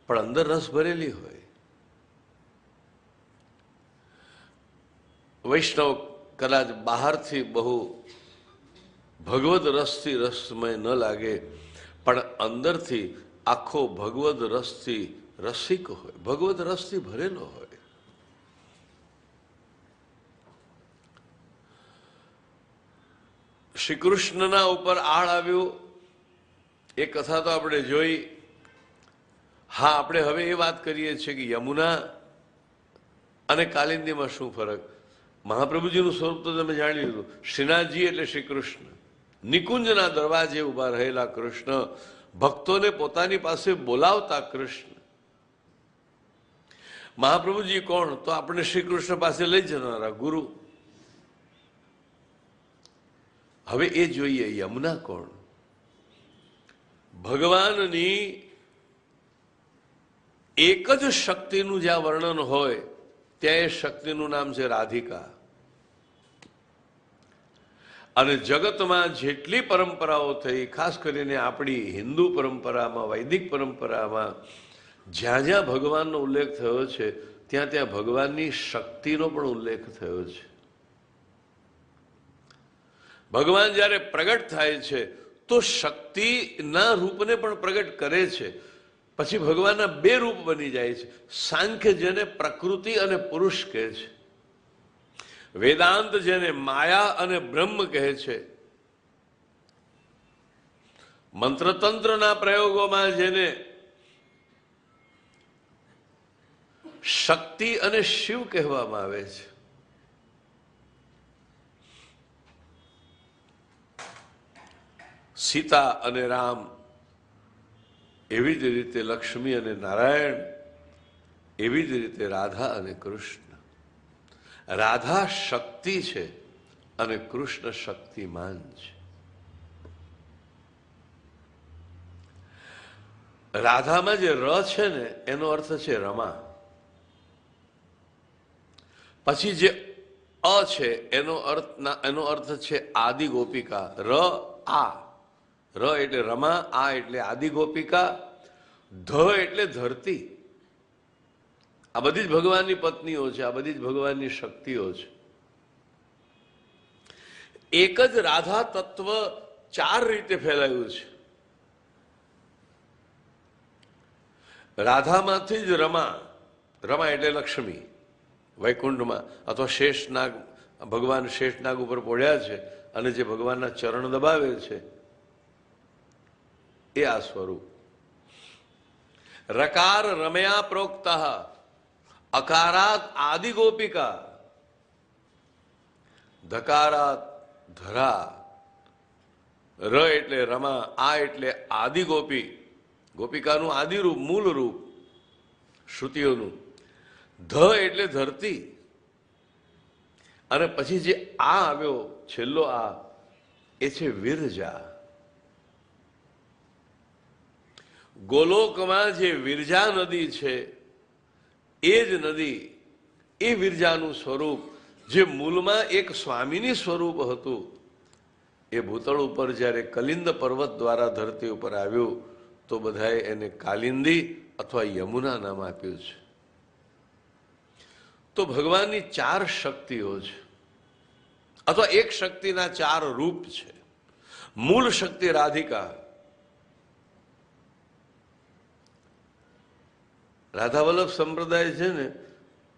પણ અંદર રસ ભરેલી હોય. વૈષ્ણવ કદાચ બહારથી બહુ ભગવદ રસથી રસમય ન લાગે, પણ અંદરથી આખો ભગવદ રસથી રસિક હોય, ભગવદ રસથી ભરેલો હોય. શ્રી કૃષ્ણના ઉપર આળ આવ્યું એ કથા તો આપણે જોઈ. હા, આપણે હવે એ વાત કરીએ છીએ કે યમુના અને કાલિંદીમાં શું ફરક. મહાપ્રભુજીનું સ્વરૂપ તો તમે જાણી લીધું. શ્રીનાથજી એટલે શ્રી કૃષ્ણ, નિકુંજના દરવાજે ઉભા રહેલા કૃષ્ણ, ભક્તોને પોતાની પાસે બોલાવતા કૃષ્ણ. મહાપ્રભુજી કોણ? તો આપણે શ્રી કૃષ્ણ પાસે લઈ જનારા ગુરુ. હવે એ જોઈએ, યમુના કોણ? ભગવાનની એક જ શક્તિનું જ્યાં વર્ણન હોય ત્યાં એ શક્તિનું નામ છે રાધિકા. અને જગતમાં જેટલી પરંપરાઓ થઈ, ખાસ કરીને આપણી હિન્દુ પરંપરામાં, વૈદિક પરંપરામાં જ્યાં જ્યાં ભગવાનનો ઉલ્લેખ થયો છે ત્યાં ત્યાં ભગવાનની શક્તિનો પણ ઉલ્લેખ થયો છે. ભગવાન જ્યારે પ્રગટ થાય છે તો શક્તિના રૂપને પણ પ્રગટ કરે છે. પછી ભગવાનના 2 રૂપ બની જાય છે. સાંખ્ય જેને પ્રકૃતિ અને પુરુષ કહે છે, વેદાંત જેને માયા અને બ્રહ્મ કહે છે, મંત્રતંત્રના પ્રયોગોમાં જેને શક્તિ અને શિવ કહેવામાં આવે છે. સીતા અને રામ, એવી જ રીતે લક્ષ્મી અને નારાયણ, એવી જ રીતે રાધા અને કૃષ્ણ. રાધા શક્તિ છે અને કૃષ્ણ શક્તિમાન છે. રાધામાં જે ર છે ને એનો અર્થ છે રમા. પછી જે અ છે એનો અર્થ છે આદિ ગોપિકા. ર એટલે રમા, આ એટલે આદિ ગોપિકા, ધ એટલે ધરતી. આ બધી જ ભગવાનની પત્નીઓ છે, આ બધી જ ભગવાનની શક્તિઓ છે. એક જ રાધા તત્વ 4 રીતે ફેલાયું છે. રાધામાંથી જ રમા, રમા એટલે લક્ષ્મી વૈકુંઠમાં, અથવા શેષનાગ, ભગવાન શેષનાગ ઉપર પોઢ્યા છે અને જે ભગવાનના ચરણ દબાવે છે એ આ સ્વરૂપ. રકાર રમયા પ્રોક્તઃ અકારાત આદિ ગોપિકા, ધકારાત ધરા. ર એટલે રમા, આ એટલે આદિ ગોપી, ગોપિકાનું આદિ રૂપ, મૂળ રૂપ શ્રુતિઓનું. ધ એટલે ધરતી. અને પછી જે આ આવ્યો છેલ્લો આ, એ છે વિરજા. ગોલોકમાં જે વિરજા નદી છે એ જ નદી એ વિરજાનું સ્વરૂપ જે મૂળમાં એક સ્વામીની સ્વરૂપ હતું, એ ભૂતળ ઉપર જ્યારે કલિંદ પર્વત દ્વારા ધરતી ઉપર આવ્યું તો બધાએ એને કાલિંદી અથવા યમુના નામ આપ્યું છે. તો ભગવાનની 4 શક્તિઓ છે, અથવા એક શક્તિના 4 રૂપ છે. મૂળ શક્તિ રાધિકા, રાધા વલ્લભ સંપ્રદાય છે ને,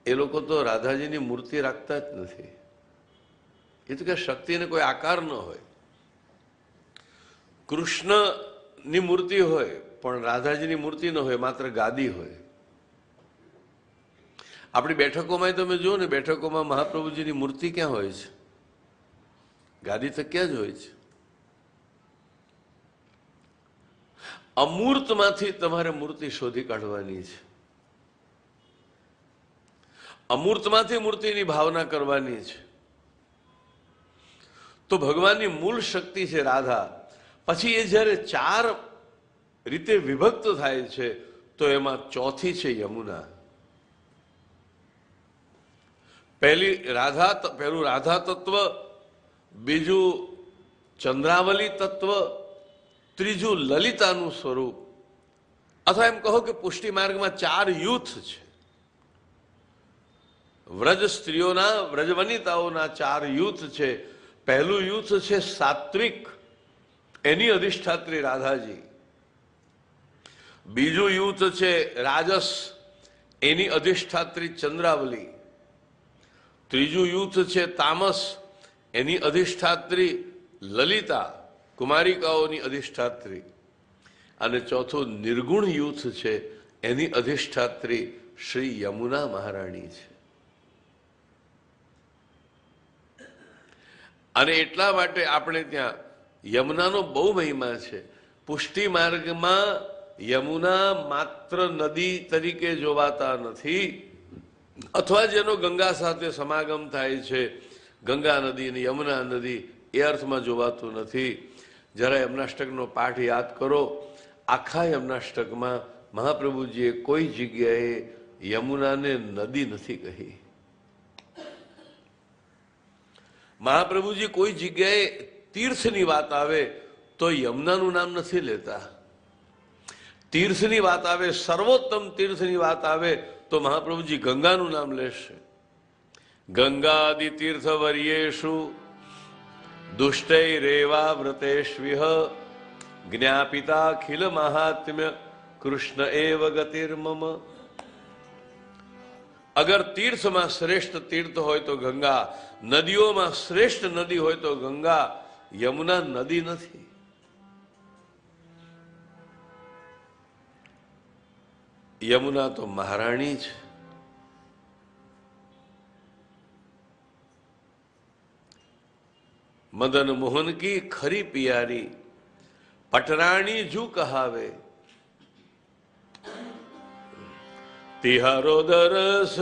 એ લોકો તો રાધાજીની મૂર્તિ રાખતા જ નથી. એ તો કે શક્તિને કોઈ આકાર ન હોય. કૃષ્ણની મૂર્તિ હોય પણ રાધાજીની મૂર્તિ ન હોય, માત્ર ગાદી હોય. આપણી બેઠકોમાં તમે જુઓ ને, બેઠકોમાં મહાપ્રભુજીની મૂર્તિ ક્યાં હોય છે? ગાદી તો ક્યાં જ હોય છે? અમૂર્તમાંથી તમારે મૂર્તિ શોધી કાઢવાની છે. અમૂર્તમાંથી મૂર્તિની ભાવના કરવાની છે. તો ભગવાનની મૂળ શક્તિ છે રાધા. પછી એ જ્યારે 4 રીતે વિભક્ત થાય છે તો એમાં ચોથી છે યમુના. પહેલું રાધા તત્વ, બીજું ચંદ્રાવલી તત્વ, ત્રીજું લલિતાનું સ્વરૂપ. અથવા એમ કહો કે પુષ્ટિ માર્ગમાં 4 યુથ છે. વ્રજ સ્ત્રીઓના, વ્રજવનિતાઓના 4 યુથ છે. પહેલું યુથ છે સાત્વિક, એની અધિષ્ઠાત્રી રાધાજી. બીજું યુથ છે રાજસ, એની અધિષ્ઠાત્રી ચંદ્રાવલી. ત્રીજું યુથ છે તામસ, એની અધિષ્ઠાત્રી લલિતા, કુમારિકાઓની અધિષ્ઠાત્રી. અને ચોથું નિર્ગુણ યુથ છે, એની અધિષ્ઠાત્રી શ્રી યમુના મહારાણી છે. અને એટલા માટે આપણે ત્યાં યમુનાનો બહુ મહિમા છે. પુષ્ટિ માર્ગમાં યમુના માત્ર નદી તરીકે જોવાતા નથી, અથવા જેનો ગંગા સાથે સમાગમ થાય છે, ગંગા નદી અને યમુના નદી, એ અર્થમાં જોવાતું નથી. જરા યમનાષ્ટકનો પાઠ યાદ કરો. આખા યમનાષ્ટકમાં મહાપ્રભુજીએ કોઈ જગ્યાએ યમુનાને નદી નથી કહી. મહાપ્રભુજી કોઈ જગ્યાએ તીર્થની વાત આવે તો યમુનાનું નામ નથી લેતા. તીર્થની વાત આવે, સર્વોત્તમ તીર્થની વાત આવે તો મહાપ્રભુજી ગંગાનું નામ લેશે. ગંગાદિ તીર્થ વર્યેષુ દુષ્ટૈરેવા વ્રતેષ્વિહ જ્ઞાપિતા ખિલ મહાત્મ્ય કૃષ્ણ એવ ગતિર્મમ. અગર તીર્થમાં શ્રેષ્ઠ તીર્થ હોય તો ગંગા, નદીઓમાં શ્રેષ્ઠ નદી હોય તો ગંગા. યમુના નદી નથી. યમુના તો મહારાણી છે. મદન મોહન કી ખરી પિયારી, પટરાણી જુ કહાવે. તિહારો દરસ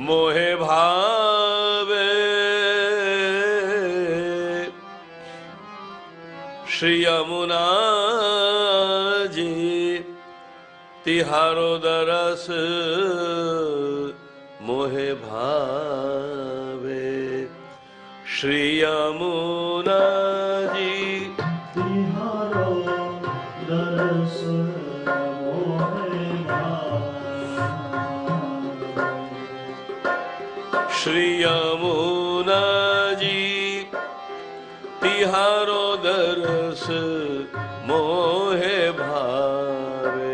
મોહે ભાવે, શ્રી યમુનાજી તિહારો દરસ મોહે ભાવે. શ્રી યમુનાજી તિહારો દરસ મોહે ભાવે. શ્રી યમુનાજી તિહારો દરસ મોહે ભાવે.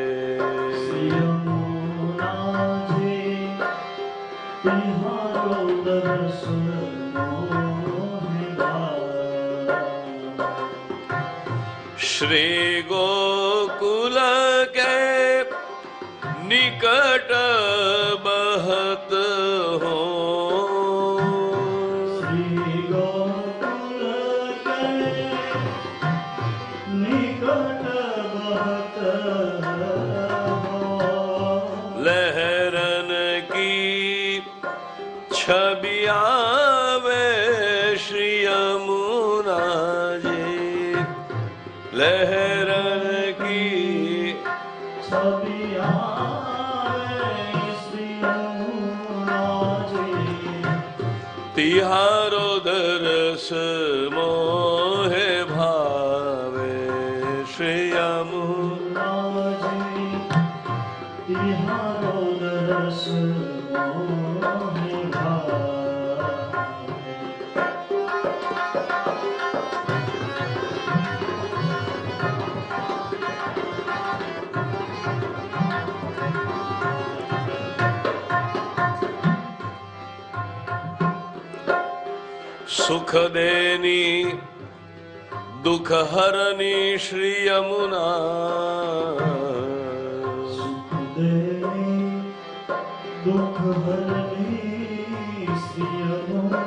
श्री गोकुल के निकट बहत हो, श्री गोकुल के निकट बहत हो, लहरन की छवि आवे श्री यमुना जी. लहरन की छवि आवे श्री यमुना सुख देनी दुख हरनी श्री यमुना, सुख देनी दुख हरनी श्री यमुना,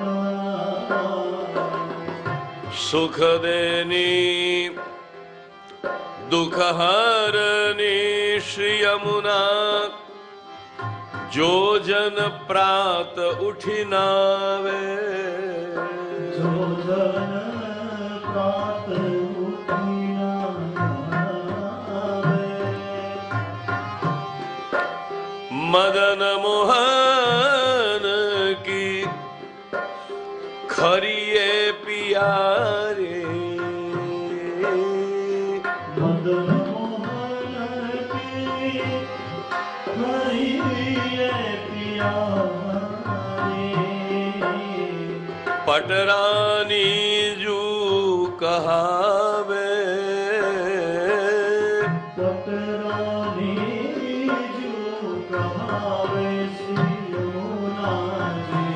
सुख देनी दुख हरनी श्री यमुना, जो जन प्रात उठी नावे, जो जन प्रात उठी नावे, मदन मोहन की खरिए पियारे, मदन मोहन की खरिए पियारे, पटरानी जू कहावे, पटरानी जू कहावे श्री यमुना जी,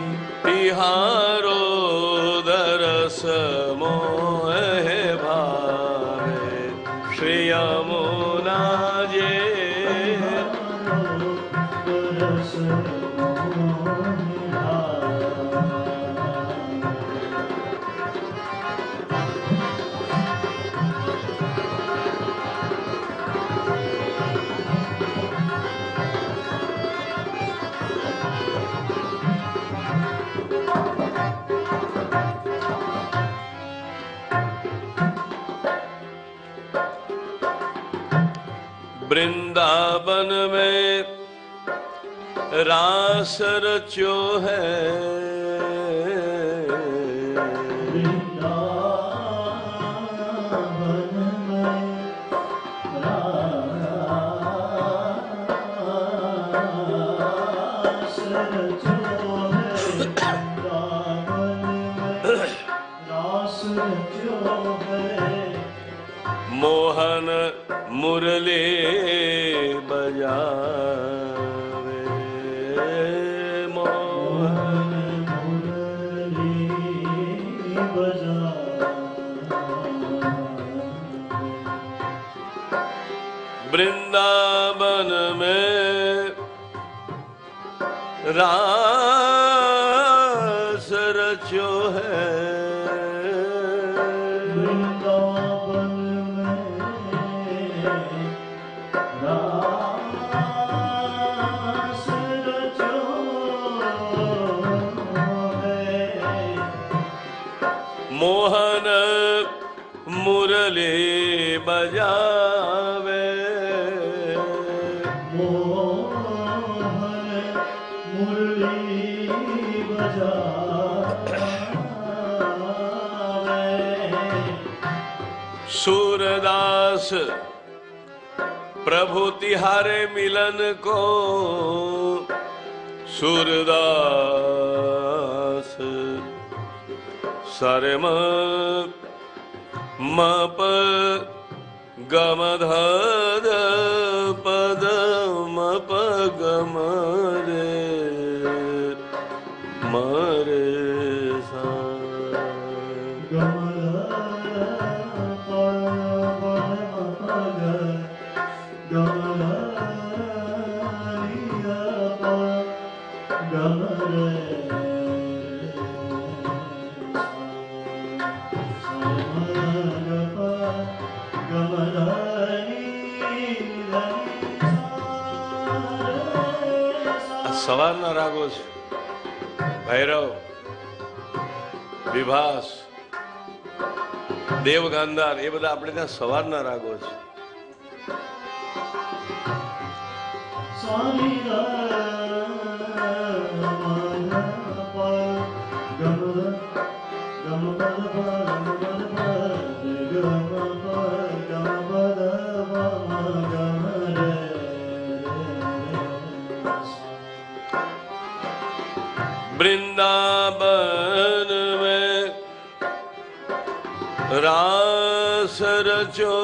तिहारो दरस मोह भावे श्री यमुना जे, दरस वृंदावन में रास रचो है, वृंदावन में रास रचो है, वृंदावन में रास रचो है, मोहन मुरली बजावे, मोहन मुरली बजावे, वृंदावन में रास रचो है, वृंदावन में रास रचो है, मोहन मुरली बजावे, मोहन मुरली बजावे, सूरदास प्रभु तिहारे मिलन को, सूरदास सारे म प गम ध पद म प गम रे मरे सा, સવારના રાગો છે, ભૈરવ, વિભાસ, દેવ ગાંધાર, એ બધા આપણે ત્યાં સવારના રાગો છે. वृंदावन में रास रचो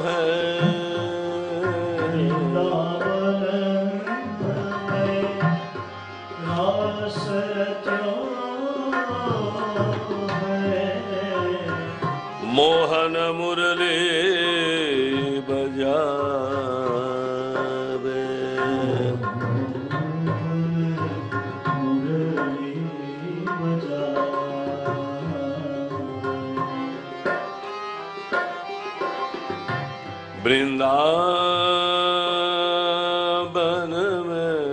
है, वृंदावन में रास रचो મોહન મુરલી બજાવે. મુરલી બજાવે. वृंदावन में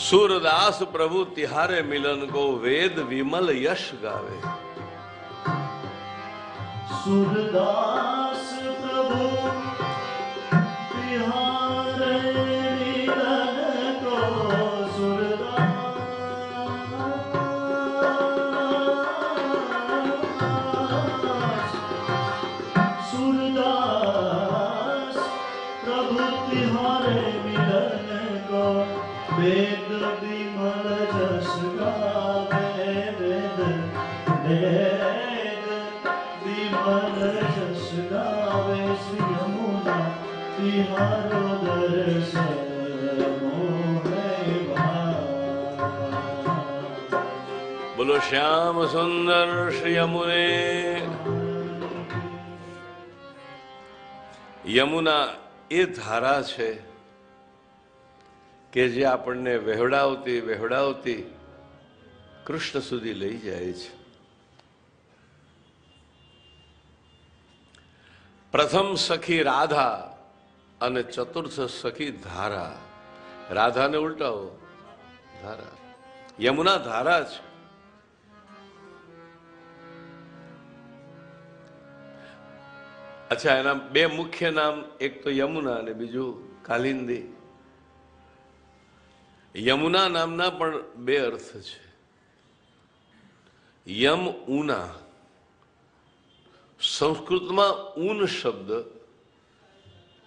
सूरदास प्रभु तिहारे मिलन को वेद विमल यश गावे. सूरदास प्रभु तिहारे मिलन को. सूरदास प्रभु तिहारे मिलन को वेद विमल जस गावे. वेद विमल जस गावे. श्री यमुना तिहारो दर्शन मोहे भावे. बोलो श्याम सुंदर श्री यमुने. યમુના એ ધારા છે કે જે આપણને વહેવડાવતી વહેવડાવતી કૃષ્ણ સુધી લઈ જાય છે. પ્રથમ સખી રાધા અને ચતુર્થ સખી ધારા. રાધાને ઉલટાવો, ધારા. યમુના ધારા છે. અચ્છા, એના બે મુખ્ય નામ, એક તો યમુના અને બીજું કાલિંદી. યમુના નામના પણ બે અર્થ છે. યમ ઉના, સંસ્કૃતમાં ઊન શબ્દ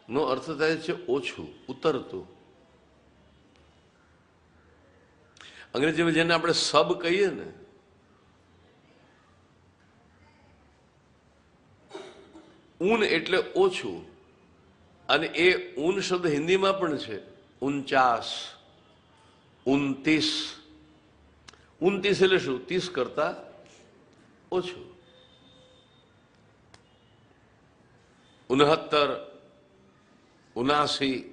નો અર્થ થાય છે ઓછું, ઉતરતું. અંગ્રેજીમાં જેને આપણે સબ કહીએ ને, ઊન એટલે ઓછું. અને એ ઊન શબ્દ હિન્દીમાં પણ છે. 49, 29. 29 એટલે શું? 30 કરતા ઓછું. 69, 79.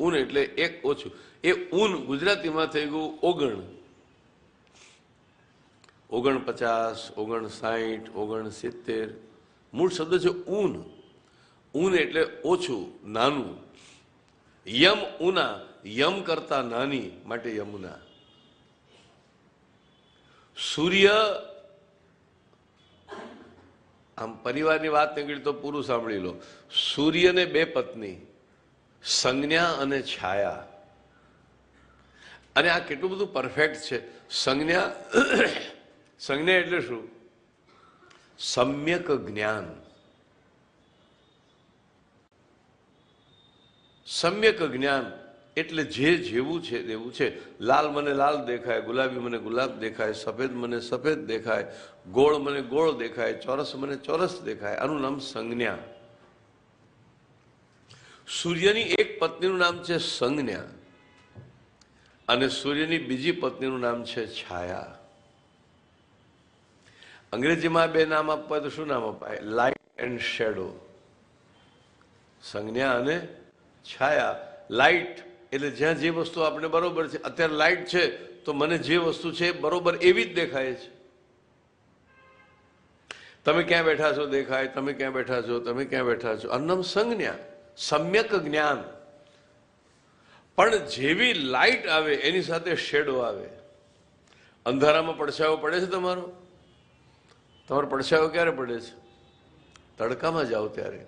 ઊન એટલે એક ઓછું. એ ઊન ગુજરાતીમાં થઈ ગયું ઓગણ. 49, 59, 69. મૂળ શબ્દ છે ઊન. ઊન એટલે ઓછું, નાનું. યમ ઉના, યમ કરતા નાની, માટે યમુના. સૂર્ય, આમ પરિવારની વાત નીકળી તો પૂરું સાંભળી લો. સૂર્યને બે પત્ની, સંજ્ઞા અને છાયા. અને આ કેટલું બધું પરફેક્ટ છે. સંજ્ઞા, સંજ્ઞા એટલે શું? સમ્યક જ્ઞાન. સમ્યક જ્ઞાન એટલે જે જેવું છે તેવું છે. લાલ મને લાલ દેખાય, ગુલાબી મને ગુલાબ દેખાય, સફેદ મને સફેદ દેખાય, ગોળ મને ગોળ દેખાય, ચોરસ મને ચોરસ દેખાય. આનું નામ સંજ્ઞા. સૂર્યની એક પત્નીનું નામ છે સંજ્ઞા અને સૂર્યની બીજી પત્નીનું નામ છે છાયા. અંગ્રેજીમાં બે નામ આપવા તો શું નામ અપાય? Light and shadow. સંજ્ઞા અને છાયા. લાઇટ એટલે જ્યાં જે વસ્તુ આપણે બરોબર છે. અત્યારે લાઇટ છે તો મને જે વસ્તુ છે બરોબર એવી જ દેખાય છે. તમે ક્યાં બેઠા છો દેખાય, તમે ક્યાં બેઠા છો, તમે ક્યાં બેઠા છો. આનું સંજ્ઞા, સમ્યક જ્ઞાન. પણ જેવી લાઇટ આવે એની સાથે શેડો આવે. અંધારામાં પડછાયો પડે છે તમારો? તમારો પડછાયો ક્યારે પડે છે? તડકામાં જાઓ ત્યારે.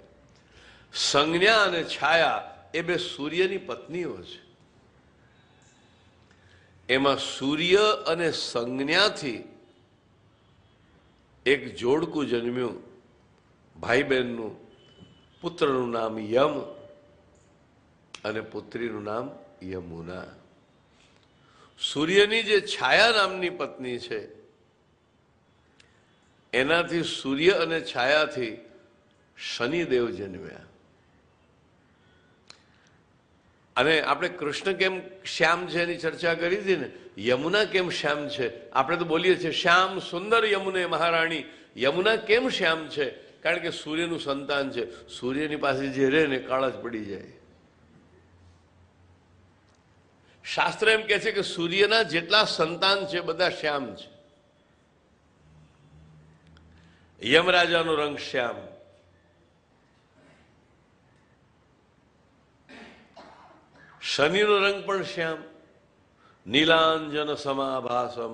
સંજ્ઞા અને છાયા એ બે સૂર્યની પત્નીઓ છે. એમાં સૂર્ય અને સંજ્ઞાથી એક જોડકું જન્મ્યું, ભાઈ બહેનનું. પુત્રનું નામ યમ અને પુત્રીનું નામ યમુના. સૂર્યની જે છાયા નામની પત્ની છે એનાથી સૂર્ય અને છાયાથી શનિદેવ જન્મ્યા. અને આપણે કૃષ્ણ કેમ શ્યામ છે એની ચર્ચા કરી હતી ને, યમુના કેમ શ્યામ છે? આપણે તો બોલીએ છીએ શ્યામ સુંદર યમુને મહારાણી. યમુના કેમ શ્યામ છે? કારણ કે સૂર્યનું સંતાન છે. સૂર્યની પાસે જે રહે ને કાળા જ પડી જાય. શાસ્ત્ર એમ કહે છે કે સૂર્યના જેટલા સંતાન છે બધા શ્યામ છે. યમરાજાનો રંગ શ્યામ, શનિનો રંગ પણ શ્યામ. નીલાંજન સમાભાસમ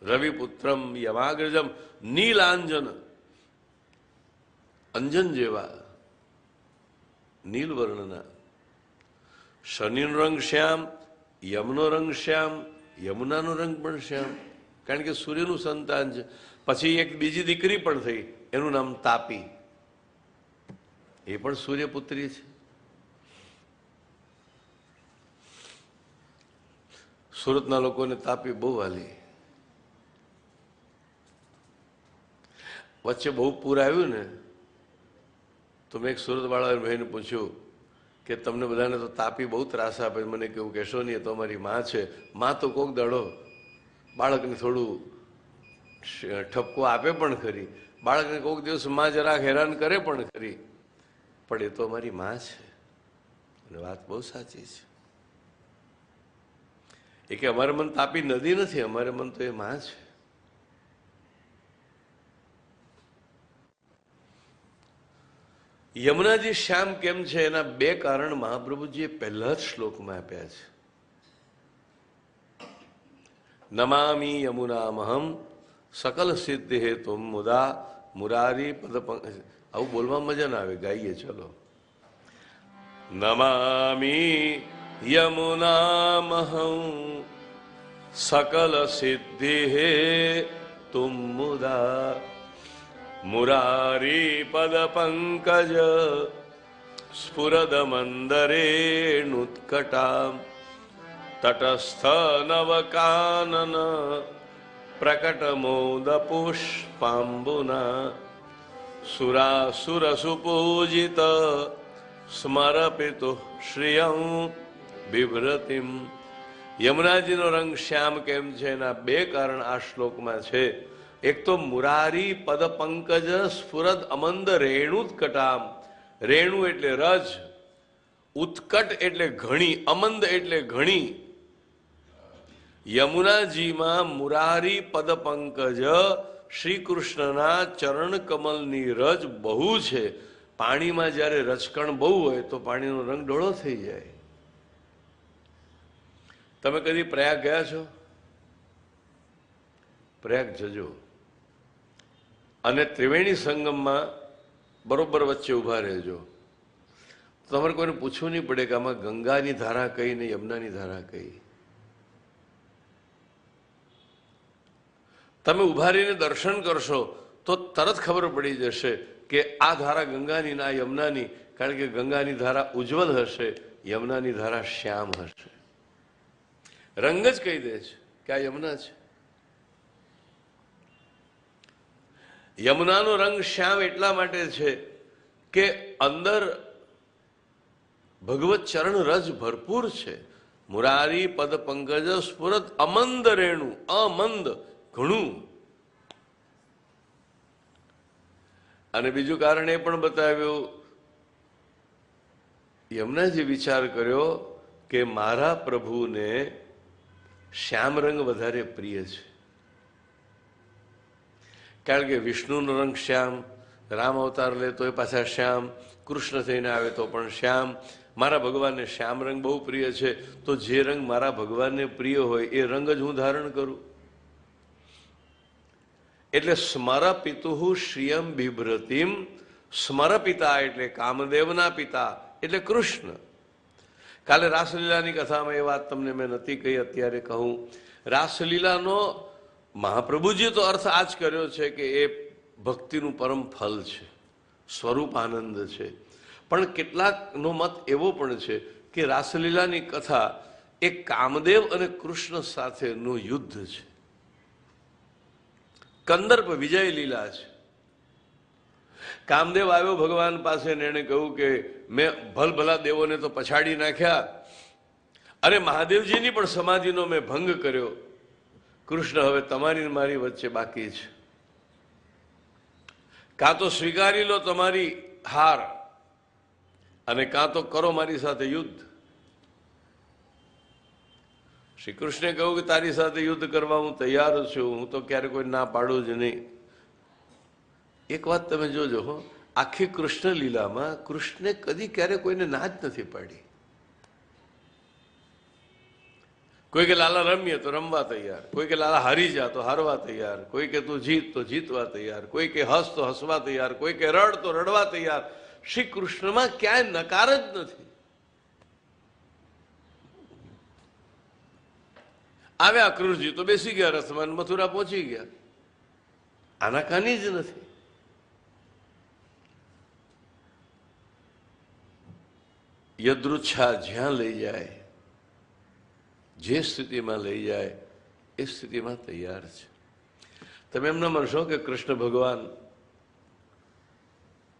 રવિપુત્રમ યમાગ્રજમ. નીલાંજન, અંજન જેવા નીલ વર્ણના. શનિનો રંગ શ્યામ, યમનો રંગ શ્યામ, યમુનાનો રંગ પણ શ્યામ, કારણ કે સૂર્યનું સંતાન છે. પછી એક બીજી દીકરી પણ થઈ, એનું નામ તાપી, એ પણ સૂર્યપુત્રી છે. સુરતના લોકોને તાપી બહુ વાલી. વચ્ચે બહુ પૂર આવ્યું ને, તો મેં એક સુરતવાળા ભાઈને પૂછ્યું કે તમને બધાને તો તાપી બહુ ત્રાસ આપે. મને કેવું કહેશો નહીં, એ તો અમારી માં છે. માં તો કોક દાડો બાળકને થોડું ઠપકો આપે પણ ખરી, બાળકને કોઈક દિવસ માં જરાક હેરાન કરે પણ ખરી, પણ એ તો અમારી માં છે. અને વાત બહુ સાચી છે. એ કે અમારે મન તાપી નદી નથી, અમારે મન તો એ માં છે. યમુનાજી શ્યામ કેમ છે એના બે કારણ મહાપ્રભુજીએ પહેલા જ શ્લોકમાં આપ્યા છે. નમામી યમુનામહમ સકલ સિદ્ધિ હેતુમ મુદા મુરારી પદ. આવું બોલવા મજા ના આવે, ગાઈએ ચલો. નમામી યમુનામહમ સકલ સિદ્ધિ હેતુમ મુદા મુરારી પદ પંકજ સ્ફુરદ મંદરેણુત્કટા તટસ્થ નવકાનન પ્રકટ મોદ પુષ્પાંબુના સુરાસુર સુપૂજિત સ્મરપિતુ શ્રિયં બિભ્રતિમ. યમુનાજીનો રંગ શ્યામ કેમ છે એના બે કારણ આ શ્લોકમાં છે. એક તો મુરારી પદ પંકજ સ્ફુરદ અમંદ રેણુત્કટામ. રેણુ એટલે રજ, ઉત્કટ એટલે ઘણી, અમંદ એટલે ઘણી. યમુનાજીમાં મુરારી પદ પંકજ શ્રી કૃષ્ણના ચરણ કમલની રજ બહુ છે. પાણીમાં જ્યારે રજકણ બહુ હોય તો પાણીનો રંગ ડોળો થઈ જાય. તમે કદી પ્રયાગ ગયા છો? પ્રયાગ જજો અને ત્રિવેણી સંગમમાં બરોબર વચ્ચે ઉભા રહેજો. તમારે કોઈને પૂછવું નહીં પડે કે આમાં ગંગાની ધારા કઈ ને યમુનાની ધારા કઈ. તમે ઉભા રહીને દર્શન કરશો તો તરત ખબર પડી જશે કે આ ધારા ગંગાની ના યમુનાની. કારણ કે ગંગાની ધારા ઉજ્જવલ હશે, યમુનાની ધારા શ્યામ હશે. રંગ જ કહી દે છે કે આ યમુના છે. યમુનાનો રંગ શ્યામ એટલા માટે છે કે અંદર ભગવત ચરણ રજ ભરપૂર છે. મુરારી પદ પંકજ સ્ફુરત અમંદ રેણુ, અમંદ ઘણું. અને બીજું કારણ એ પણ બતાવ્યું, યમુનાજી વિચાર કર્યો કે મારા પ્રભુને શ્યામ રંગ વધારે પ્રિય છે. કારણ કે વિષ્ણુનો રંગ શ્યામ, રામ અવતાર લે તો એ પાછા શ્યામ, કૃષ્ણ થઈને આવે તો પણ શ્યામ. મારા ભગવાનને શ્યામ રંગ બહુ પ્રિય છે, તો જે રંગ મારા ભગવાનને પ્રિય હોય એ રંગ જ હું ધારણ કરું. એટલે સ્મરપિતુ શ્રિયમ બિભ્રતિમ. સ્મરપિતા એટલે કામદેવના પિતા એટલે કૃષ્ણ. કાલે રાસલીલાની કથામાં એ વાત તમને મેં નથી કહી, અત્યારે કહું. રાસલીલાનો મહાપ્રભુજીએ તો અર્થ આ જ કર્યો છે કે એ ભક્તિનું પરમ ફલ છે, સ્વરૂપ આનંદ છે. પણ કેટલાકનો મત એવો પણ છે કે રાસલીલાની કથા એ કામદેવ અને કૃષ્ણ સાથેનું યુદ્ધ છે, કંદર્પ વિજય લીલા છે. કામદેવ આવ્યો ભગવાન પાસે ને એણે કહ્યું કે મેં ભલભલા દેવોને તો પછાડી નાખ્યા, અરે મહાદેવજીની પણ સમાધિનો મેં ભંગ કર્યો. કૃષ્ણ હવે તમારી ને મારી વચ્ચે બાકી છે, કાં તો સ્વીકારી લો તમારી હાર અને કાં તો કરો મારી સાથે યુદ્ધ. શ્રી કૃષ્ણે કહ્યું કે તારી સાથે યુદ્ધ કરવા હું તૈયાર છું, હું તો ક્યારે કોઈ ના પાડું જ નહીં. એક વાત તમે જોજો હો, આખી કૃષ્ણ લીલામાં કૃષ્ણે કદી ક્યારે કોઈને ના જ નથી પાડી. કોઈ કે લાલા રમીએ તો રમવા તૈયાર, કોઈ કે લાલા હારી જા તો હારવા તૈયાર, કોઈ કે તું જીત તો જીતવા તૈયાર, કોઈ કે હસ તો હસવા તૈયાર, કોઈ કે રડ તો રડવા તૈયાર. શ્રી કૃષ્ણમાં ક્યાંય નકાર જ નથી. આવ્યા કૃષ્ણજી તો બેસી ગયા રથમાં, મથુરા પહોંચી ગયા. આનાકાની જ નથી. યદૃચ્છા જ્યાં લઈ જાય, જે સ્થિતિમાં લઈ જાય એ સ્થિતિમાં તૈયાર છે. તમે એમ ન માનશો કે કૃષ્ણ ભગવાન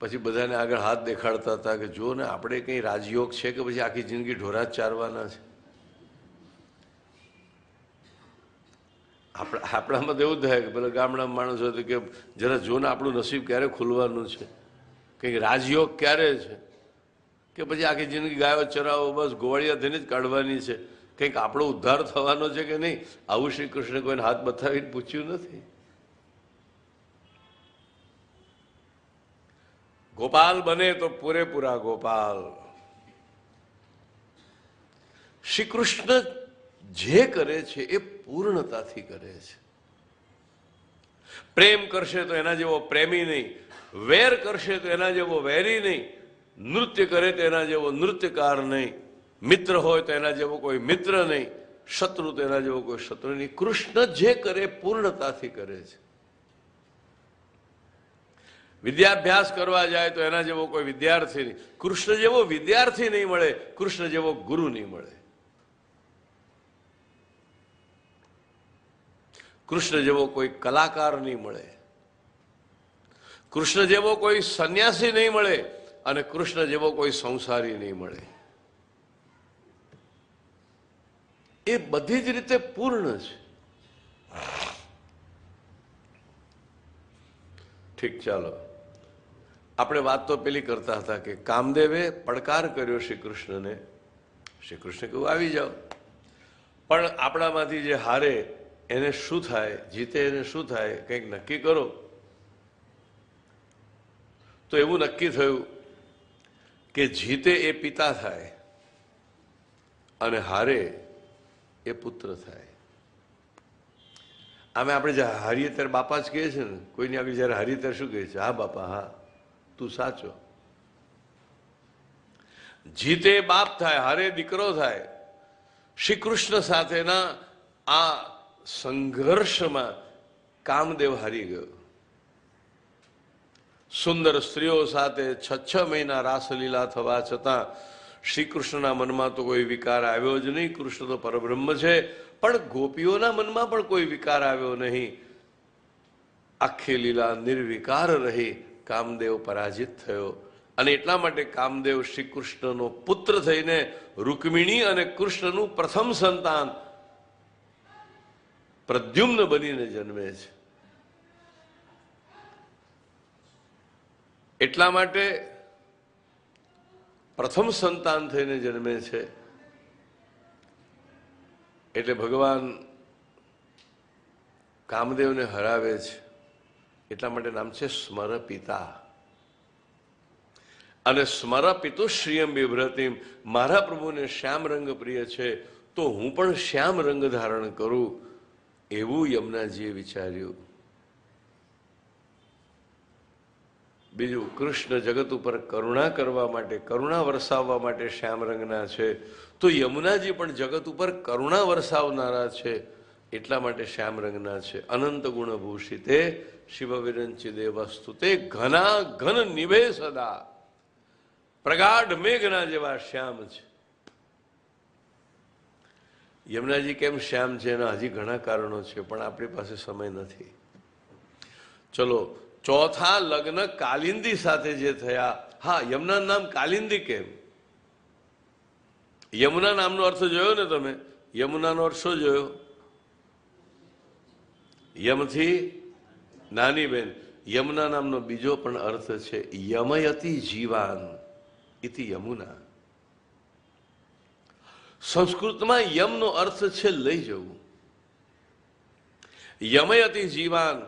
પછી બધાને આગળ હાથ દેખાડતા હતા કે જો ને આપણે કંઈ રાજયોગ છે કે પછી આખી જિંદગી ઢોરા જ ચારવાના છે. આપણામાં તો એવું થાય કે પેલા ગામડામાં માણસ હોય કે જરા જો ને આપણું નસીબ ક્યારે ખુલવાનું છે, કંઈક રાજયોગ ક્યારે છે, કે પછી આખી જિંદગી ગાયો ચરાવો બસ ગોવાળિયા થઈને જ કાઢવાની છે, કંઈક આપણો ઉદ્ધાર થવાનો છે કે નહીં. આવું શ્રી કૃષ્ણે કોઈને હાથ બતાવીને પૂછ્યું નથી. ગોપાલ બને તો પૂરેપૂરા ગોપાલ. શ્રી કૃષ્ણ જે કરે છે એ પૂર્ણતાથી કરે છે. પ્રેમ કરશે તો એના જેવો પ્રેમી નહીં, વેર કરશે તો એના જેવો વેરી નહીં, નૃત્ય કરે તો એના જેવો નૃત્યકાર નહીં, મિત્ર હોય તો એના જેવો કોઈ મિત્ર નહીં, શત્રુ તો એના જેવો કોઈ શત્રુ નહીં. કૃષ્ણ જે કરે પૂર્ણતાથી કરે છે. વિદ્યાભ્યાસ કરવા જાય તો એના જેવો કોઈ વિદ્યાર્થી નહીં. કૃષ્ણ જેવો વિદ્યાર્થી નહીં મળે, કૃષ્ણ જેવો ગુરુ નહીં મળે, કૃષ્ણ જેવો કોઈ કલાકાર નહીં મળે, કૃષ્ણ જેવો કોઈ સંન્યાસી નહીં મળે અને કૃષ્ણ જેવો કોઈ સંસારી નહીં મળે. એ બધી જ રીતે પૂર્ણ છે. ઠીક, ચાલો આપણે વાત તો પેલી કરતા હતા કે કામદેવે પડકાર કર્યો શ્રી કૃષ્ણને. શ્રી કૃષ્ણે કહ્યું આવી જાઓ, પણ આપણામાંથી જે હારે એને શું થાય, જીતે એને શું થાય, કંઈક નક્કી કરો. તો એવું નક્કી થયું કે જીતે એ પિતા થાય અને હારે એ પુત્ર થાય. આમે આપણે જ્યારે હારીએ ત્યારે બાપા જ કહે છે ને, કોઈની આગળ જ્યારે હારીએ ત્યારે શું કહે છે? હા બાપા, હા તું સાચો. જીતે બાપ થાય, હારે દીકરો થાય. શ્રી કૃષ્ણ સાથેના આ સંઘર્ષમાં કામદેવ હારી ગયો. સુંદર સ્ત્રીઓ સાથે 6 મહિના રાસલીલા થવા છતાં શ્રી કૃષ્ણના મનમાં તો કોઈ વિકાર આવ્યો જ નહીં. કૃષ્ણ તો પરબ્રહ્મ છે, પણ ગોપીઓના મનમાં પણ કોઈ વિકાર આવ્યો નહીં. આખી લીલા નિર્વિકાર રહી. કામદેવ પરાજિત થયો અને એટલા માટે કામદેવ શ્રી કૃષ્ણનો પુત્ર થઈને રૂકમિણી અને કૃષ્ણનું પ્રથમ સંતાન પ્રદ્યુમ્ન બનીને જન્મે છે. એટલા માટે પ્રથમ સંતાન થઈને જન્મે છે. એટલે ભગવાન કામદેવને હરાવે છે. એટલા માટે નામ છે સ્મર પિતા. અને સ્મર પિતુ શ્રીયમ બિભ્રતિમ. મારા પ્રભુને શ્યામ રંગ પ્રિય છે તો હું પણ શ્યામ રંગ ધારણ કરું, એવું યમુનાજીએ વિચાર્યું. બીજું, કૃષ્ણ જગત ઉપર કરુણા કરવા માટે, કરુણા વરસાવવા માટે શ્યામ રંગના છે, તો યમુનાજી પણ જગત ઉપર કરુણા વરસાવનારા છે, એટલા માટે શ્યામ રંગના છે. અનંત ગુણ ભૂષિતે શિવ વિરંચિદે વસ્તુ તે ઘના ઘન નિભે સદા. પ્રગાઢ મેઘના જેવા શ્યામ છે. યમુનાજી કેમ શ્યામ છે એના હજી ઘણા કારણો છે, પણ આપણી પાસે સમય નથી. ચલો, ચોથા લગ્ન કાલિંદી સાથે જે થયા. હા, યમુના નામ કાલિંદી કેમ? યમુના નામનો અર્થ જોયો ને તમે? યમુનાનો અર્થ શું જોયો? યમથી નાની બેન. યમુના નામનો બીજો પણ અર્થ છે યમયતિ જીવાન ઇતિ યમુના. સંસ્કૃતમાં યમનો અર્થ છે લઈ જવું. યમયતિ જીવાન,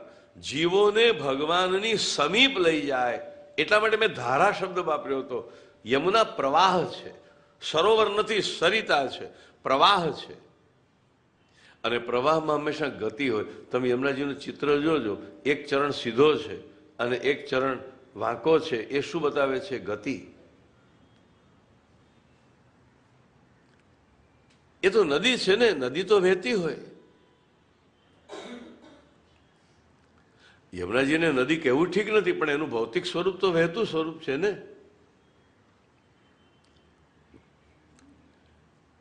જીવોને ભગવાનની સમીપ લઈ જાય. એટલા માટે મેં ધારા શબ્દ વાપર્યો હતો. યમુના પ્રવાહ છે, સરોવર નથી, સરિતા છે, પ્રવાહ છે. અને પ્રવાહમાં હંમેશા ગતિ હોય. તમે યમુનાજીનું ચિત્ર જોજો, એક ચરણ સીધો છે અને એક ચરણ વાંકો છે. એ શું બતાવે છે? ગતિ. એ તો નદી છે ને, નદી તો વહેતી હોય. યમુનાજીને નદી કહેવું ઠીક નથી, પણ એનું ભૌતિક સ્વરૂપ તો વહેતું સ્વરૂપ છે ને.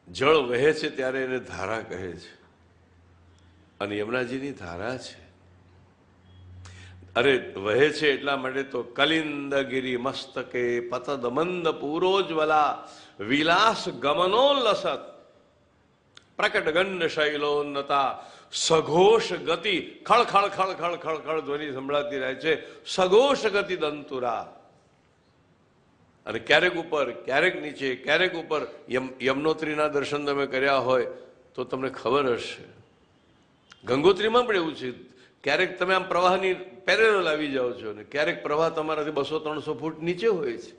જળ વહે છે ત્યારે એને ધારા કહે છે, અને યમુનાજીની ધારા છે. અરે વહે છે એટલા માટે તો કલિંદગીરી મસ્તકે પતદ મંદ પૂરોજ્વલા વિલાસ ગમનોલ્લસત પ્રકટ ગંડ શૈલોન્નતા સઘોષ ગતિ. ખળ ખળ ખળ ખળ ખળ ખળ ધ્વનિ સંભળાતી રહે છે. સઘોષ ગતિ દંતુરા. અને ક્યારેક ઉપર, ક્યારેક નીચે, ક્યારેક ઉપર. યમનોત્રીના દર્શન તમે કર્યા હોય તો તમને ખબર હશે. ગંગોત્રીમાં પણ એવું છે. ક્યારેક તમે આમ પ્રવાહની પેરેલલ આવી જાઓ છો ને ક્યારેક પ્રવાહ તમારાથી 200-300 ફૂટ નીચે હોય છે.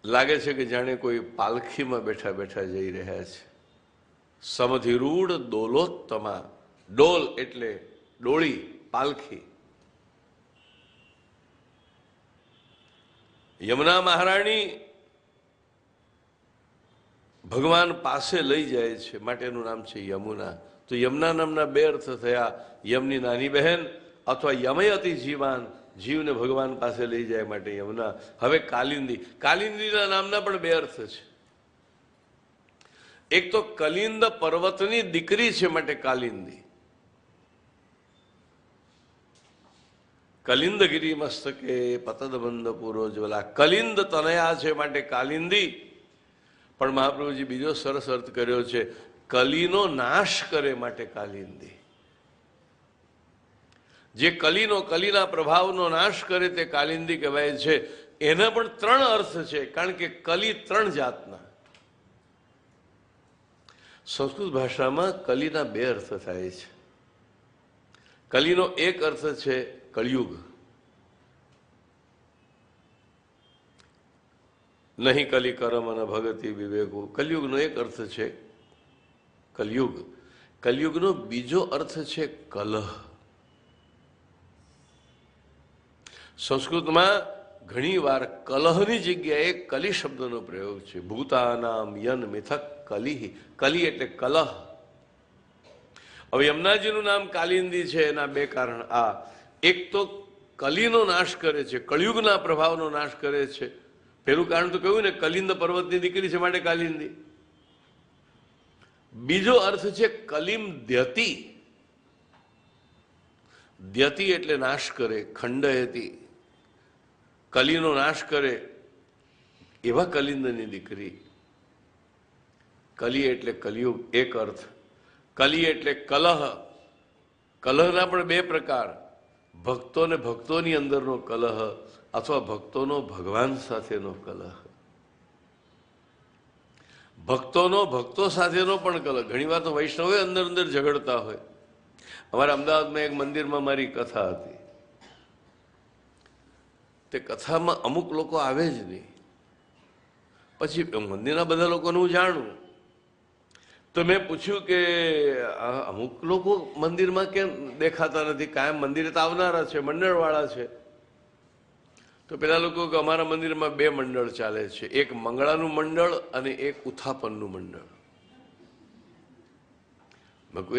લાગે છે કે જાણે કોઈ પાલખીમાં બેઠા બેઠા જઈ રહ્યા છે. સમધિરૂઢ ડોલોત્તમા. ડોલ એટલે ડોળી, પાલખી. યમુના મહારાણી ભગવાન પાસે લઈ જાય છે માટે એનું નામ છે યમુના. તો યમુના નામના બે અર્થ થયા. યમની નાની બહેન અથવા યમયતિ જીવાન, જીવને ભગવાન પાસે લઈ જાય માટે યમુના. હવે કાલિંદી. કાલિંદીના નામના પણ બે અર્થ છે. એક તો કલિંદ પર્વતની દીકરી છે માટે કાલિંદી. કલિંદગીરી મસ્તકે પતદબંધ પૂરોજ્વલા. કલિંદ તનયા છે માટે કાલિંદી. પણ મહાપ્રભુજી બીજો સરસ અર્થ કર્યો છે, કલીનો નાશ કરે માટે કાલિંદી. જે કલીના પ્રભાવનો નાશ કરે તે કાલિંદી કહેવાય છે. એના પણ 3 અર્થ છે, કારણ કે કલી 3 જાતના. સંસ્કૃત ભાષામાં કલીના 2 અર્થ થાય છે. કલીનો એક અર્થ છે કળિયુગ. નહીં કલી કરમ અને ભગતિ વિવેકો. કલયુગનો એક અર્થ છે કલયુગ. કલયુગનો બીજો અર્થ છે કલહ. સંસ્કૃતમાં ઘણી વાર કલહની જગ્યાએ કલી શબ્દનો પ્રયોગ છે. ભૂતાનામ યન મિથક કલિહ. કલી એટલે કલહ. હવે યમુનાજીનું નામ કાલિંદી છે એના 2 કારણ આ. એક તો કલીનો નાશ કરે છે, કળિયુગના પ્રભાવનો નાશ કરે છે. પેલું કારણ તો કહ્યું ને, કલિંદ પર્વતની દીકરી છે માટે કાલિંદી. બીજો અર્થ છે કલિમ દ્યતિ. દ્યતિ એટલે નાશ કરે, ખંડયતિ. કલીનો નાશ કરે એવા કલિંદની દીકરી. કલી એટલે કલિયુગ એક અર્થ. કલી એટલે કલહ. કલહના પણ 2 પ્રકાર. ભક્તો ને ભક્તોની અંદરનો કલહ અથવા ભક્તોનો ભગવાન સાથેનો કલહ. ભક્તોનો ભક્તો સાથેનો પણ કલહ. ઘણી વાર તો વૈષ્ણવો અંદર અંદર ઝઘડતા હોય. અમારા અમદાવાદમાં એક મંદિરમાં મારી કથા હતી. તે કથામાં અમુક લોકો આવે જ નહીં. પછી મંદિરના બધા લોકોને હું જાણું તો મેં પૂછ્યું કે અમુક લોકો મંદિરમાં કેમ દેખાતા નથી? કાયમ મંદિરે તો આવનારા છે, મંડળવાળા છે. તો પેલા લોકો કે અમારા મંદિરમાં 2 મંડળ ચાલે છે, એક મંગળાનું મંડળ અને એક ઉત્થાપનનું મંડળ.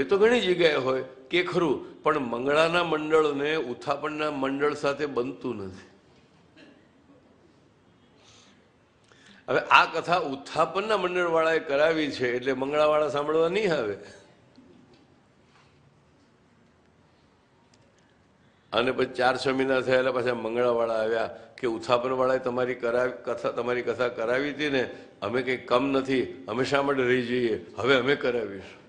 એ તો ઘણી જગ્યાએ હોય કે ખરું, પણ મંગળાના મંડળને ઉત્થાપનના મંડળ સાથે બનતું નથી. હવે આ કથા ઉત્થાપનના મંડળવાળાએ કરાવી છે એટલે મંગળાવાળા સાંભળવા નહીં આવે. અને પછી 4-6 મહિના થયા એટલે પાછા મંગળાવાળા આવ્યા કે ઉથાપનવાળાએ તમારી કથા કરાવી હતી ને, અમે કંઈ કમ નથી, અમે શા માટે રહી જઈએ, હવે અમે કરાવીશું.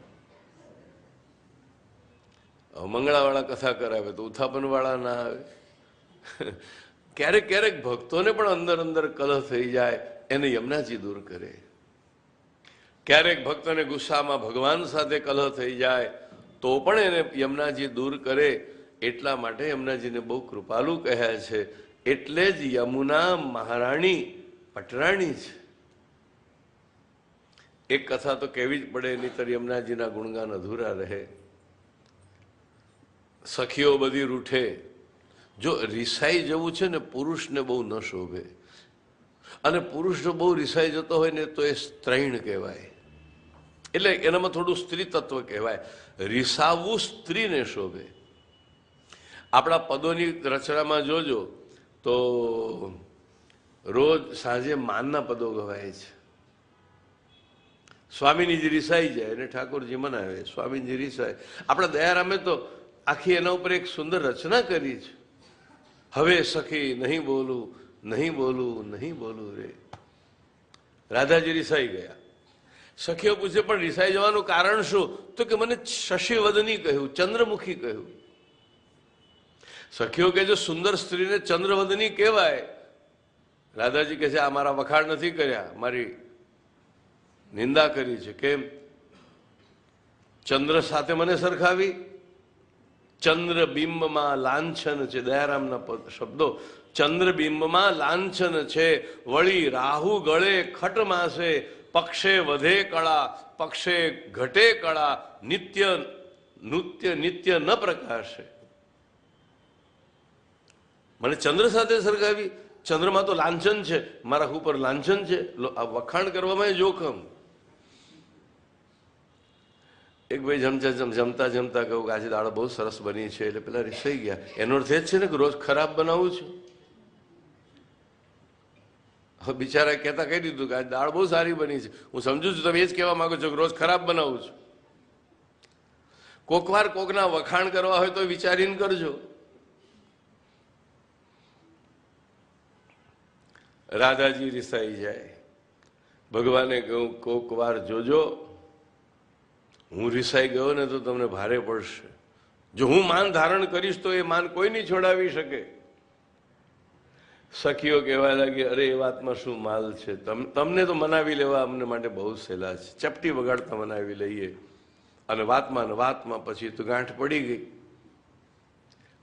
મંગળાવાળા કથા કરાવે તો ઉથાપનવાળા ના આવે. ક્યારેક ક્યારેક ભક્તોને પણ અંદર અંદર કલહ થઈ જાય, એને યમુનાજી દૂર કરે. ક્યારેક ભક્તોને ગુસ્સામાં ભગવાન સાથે કલહ થઈ જાય તો પણ એને યમુનાજી દૂર કરે. એટલા માટે યમુનાજીને બહુ કૃપાલુ કહ્યા છે. એટલે જ યમુના મહારાણી પટરાણી છે. એક કથા તો કહેવી જ પડે, નહીંતર યમુનાજીના ગુણગાન અધૂરા રહે. સખીઓ બધી રૂઠે. જો રિસાઈ જવું છે ને, પુરુષને બહુ ન શોભે. અને પુરુષ જો બહુ રિસાઈ જતો હોય ને તો એ સ્ત્રૈણ કહેવાય. એટલે એનામાં થોડું સ્ત્રી તત્વ કહેવાય. રિસાવવું સ્ત્રીને શોભે. આપણા પદોની રચનામાં જોજો તો રોજ સાંજે માનના પદો ગવાય છે. સ્વામીજી રિસાઈ જાય અને ઠાકોરજી મનાવે. સ્વામીજી રિસાય. આપણા દયારામે તો આખી એના ઉપર એક સુંદર રચના કરી છે. હવે સખી નહીં બોલું, નહીં બોલું, નહીં બોલું રે. રાધાજી રિસાઈ ગયા. સખીઓ પૂછે પણ રિસાઈ જવાનું કારણ શું? તો કે મને શશિવદની કહ્યું, ચંદ્રમુખી કહ્યું. સખીઓ કે જો સુંદર સ્ત્રીને ચંદ્રવદની કહેવાય. રાધાજી કહે છે આ મારા વખાણ નથી કર્યા, મારી નિંદા કરી છે. કેમ? ચંદ્ર સાથે મને સરખાવી. ચંદ્રબિંબમાં લાંછન છે. દયારામના શબ્દો. ચંદ્રબિંબમાં લાંછન છે. વળી રાહુ ગળે ખટ માસે. પક્ષે વધે કળા, પક્ષે ઘટે કળા. નિત્ય નૃત્ય નિત્ય ન પ્રકાશે. મને ચંદ્ર સાથે સરખાવી. ચંદ્રમાં તો લાંછન છે, મારા ઉપર લાંછન છે. વખાણ કરવામાં જોખમ. એક ભાઈ જમતા જમતા કહું કે આજે દાળ બહુ સરસ બની છે. એટલે પેલા રિસાઈ ગયા. એનો અર્થ એ જ છે ને કે રોજ ખરાબ બનાવું છું. હવે બિચારા કહેતા કહી દીધું કે આજે દાળ બહુ સારી બની છે. હું સમજુ છું તમે એ જ કહેવા માંગો છો કે રોજ ખરાબ બનાવું છું. કોક વાર કોકના વખાણ કરવા હોય તો વિચારીને કરજો. રાધાજી રિસાઈ જાય. ભગવાને કહ્યું કોક વાર જોજો, હું રિસાઈ ગયો ને તો તમને ભારે પડશે. જો હું માન ધારણ કરીશ તો એ માન કોઈ નહીં છોડાવી શકે. સખીઓ કહેવા લાગી અરે એ વાતમાં શું માલ છે, તમને તો મનાવી લેવા અમને માટે બહુ સહેલા છે. ચપટી વગાડતા મનાવી લઈએ. અને વાતમાં પછી તો ગાંઠ પડી ગઈ.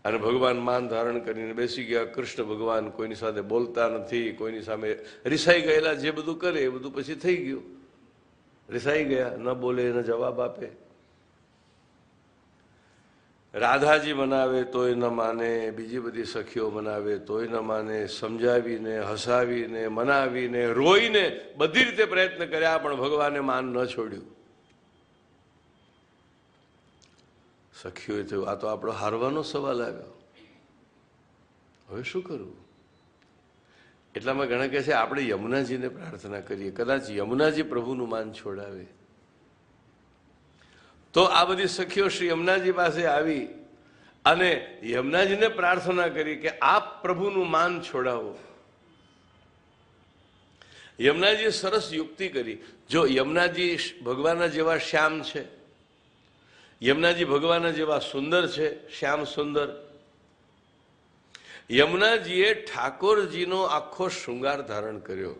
અને ભગવાન માન ધારણ કરીને બેસી ગયા. કૃષ્ણ ભગવાન કોઈની સાથે બોલતા નથી, કોઈની સામે રિસાઈ ગયેલા જે બધું કરે એ બધું પછી થઈ ગયું. રિસાઈ ગયા, ન બોલે એને જવાબ આપે. રાધાજી મનાવે તોય ન માને, બીજી બધી સખીઓ મનાવે તોય ન માને. સમજાવીને, હસાવીને, મનાવીને, રોઈને બધી રીતે પ્રયત્ન કર્યા પણ ભગવાને માન ન છોડ્યું. સખીઓએ થયું આ તો આપણો હારવાનો સવાલ આવ્યો, હવે શું કરવું? એટલામાં ઘણા કહે છે આપણે યમુનાજીને પ્રાર્થના કરીએ, કદાચ યમુનાજી પ્રભુનું માન છોડાવે. તો આ બધી સખીઓ શ્રી યમુનાજી પાસે આવી અને યમુનાજીને પ્રાર્થના કરી કે આપ પ્રભુનું માન છોડાવો. યમુનાજીએ સરસ યુક્તિ કરી. જો યમુનાજી ભગવાનના જેવા શ્યામ છે, યમુનાજી ભગવાનના જેવા સુંદર છે, શ્યામ સુંદર. યમુનાજીએ ઠાકોરજીનો આખો શૃંગાર ધારણ કર્યો.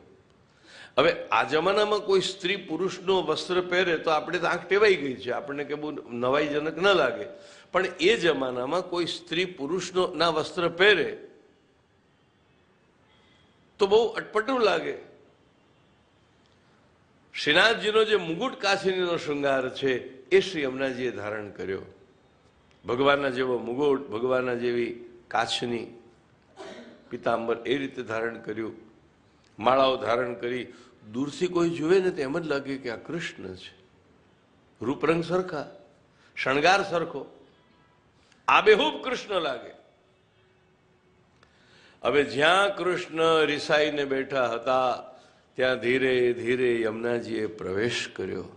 હવે આ જમાનામાં કોઈ સ્ત્રી પુરુષનો વસ્ત્ર પહેરે તો આપણે તો આંખ ટેવાઈ ગઈ છે, આપણને કે બહુ નવાઈજનક ન લાગે. પણ એ જમાનામાં કોઈ સ્ત્રી પુરુષનો ના વસ્ત્ર પહેરે તો બહુ અટપટું લાગે. શ્રીનાથજીનો જે મુગુટ કાછીનો શૃંગાર છે એ શ્રી યમુનાજીએ ધારણ કર્યો. ભગવાનના જેવો મુગુટ, ભગવાનના જેવી કાછની પિતાંબર એ રીતે ધારણ કર્યું. માળાઓ ધારણ કરી. દૂરથી કોઈ જુએ ને તો એમ જ લાગે કે આ કૃષ્ણ છે. રૂપરંગ સરખા, શણગાર સરખો, આબેહૂબ કૃષ્ણ લાગે. હવે જ્યાં કૃષ્ણ રિસાઈને બેઠા હતા ત્યાં ધીરે ધીરે યમુનાજીએ પ્રવેશ કર્યો.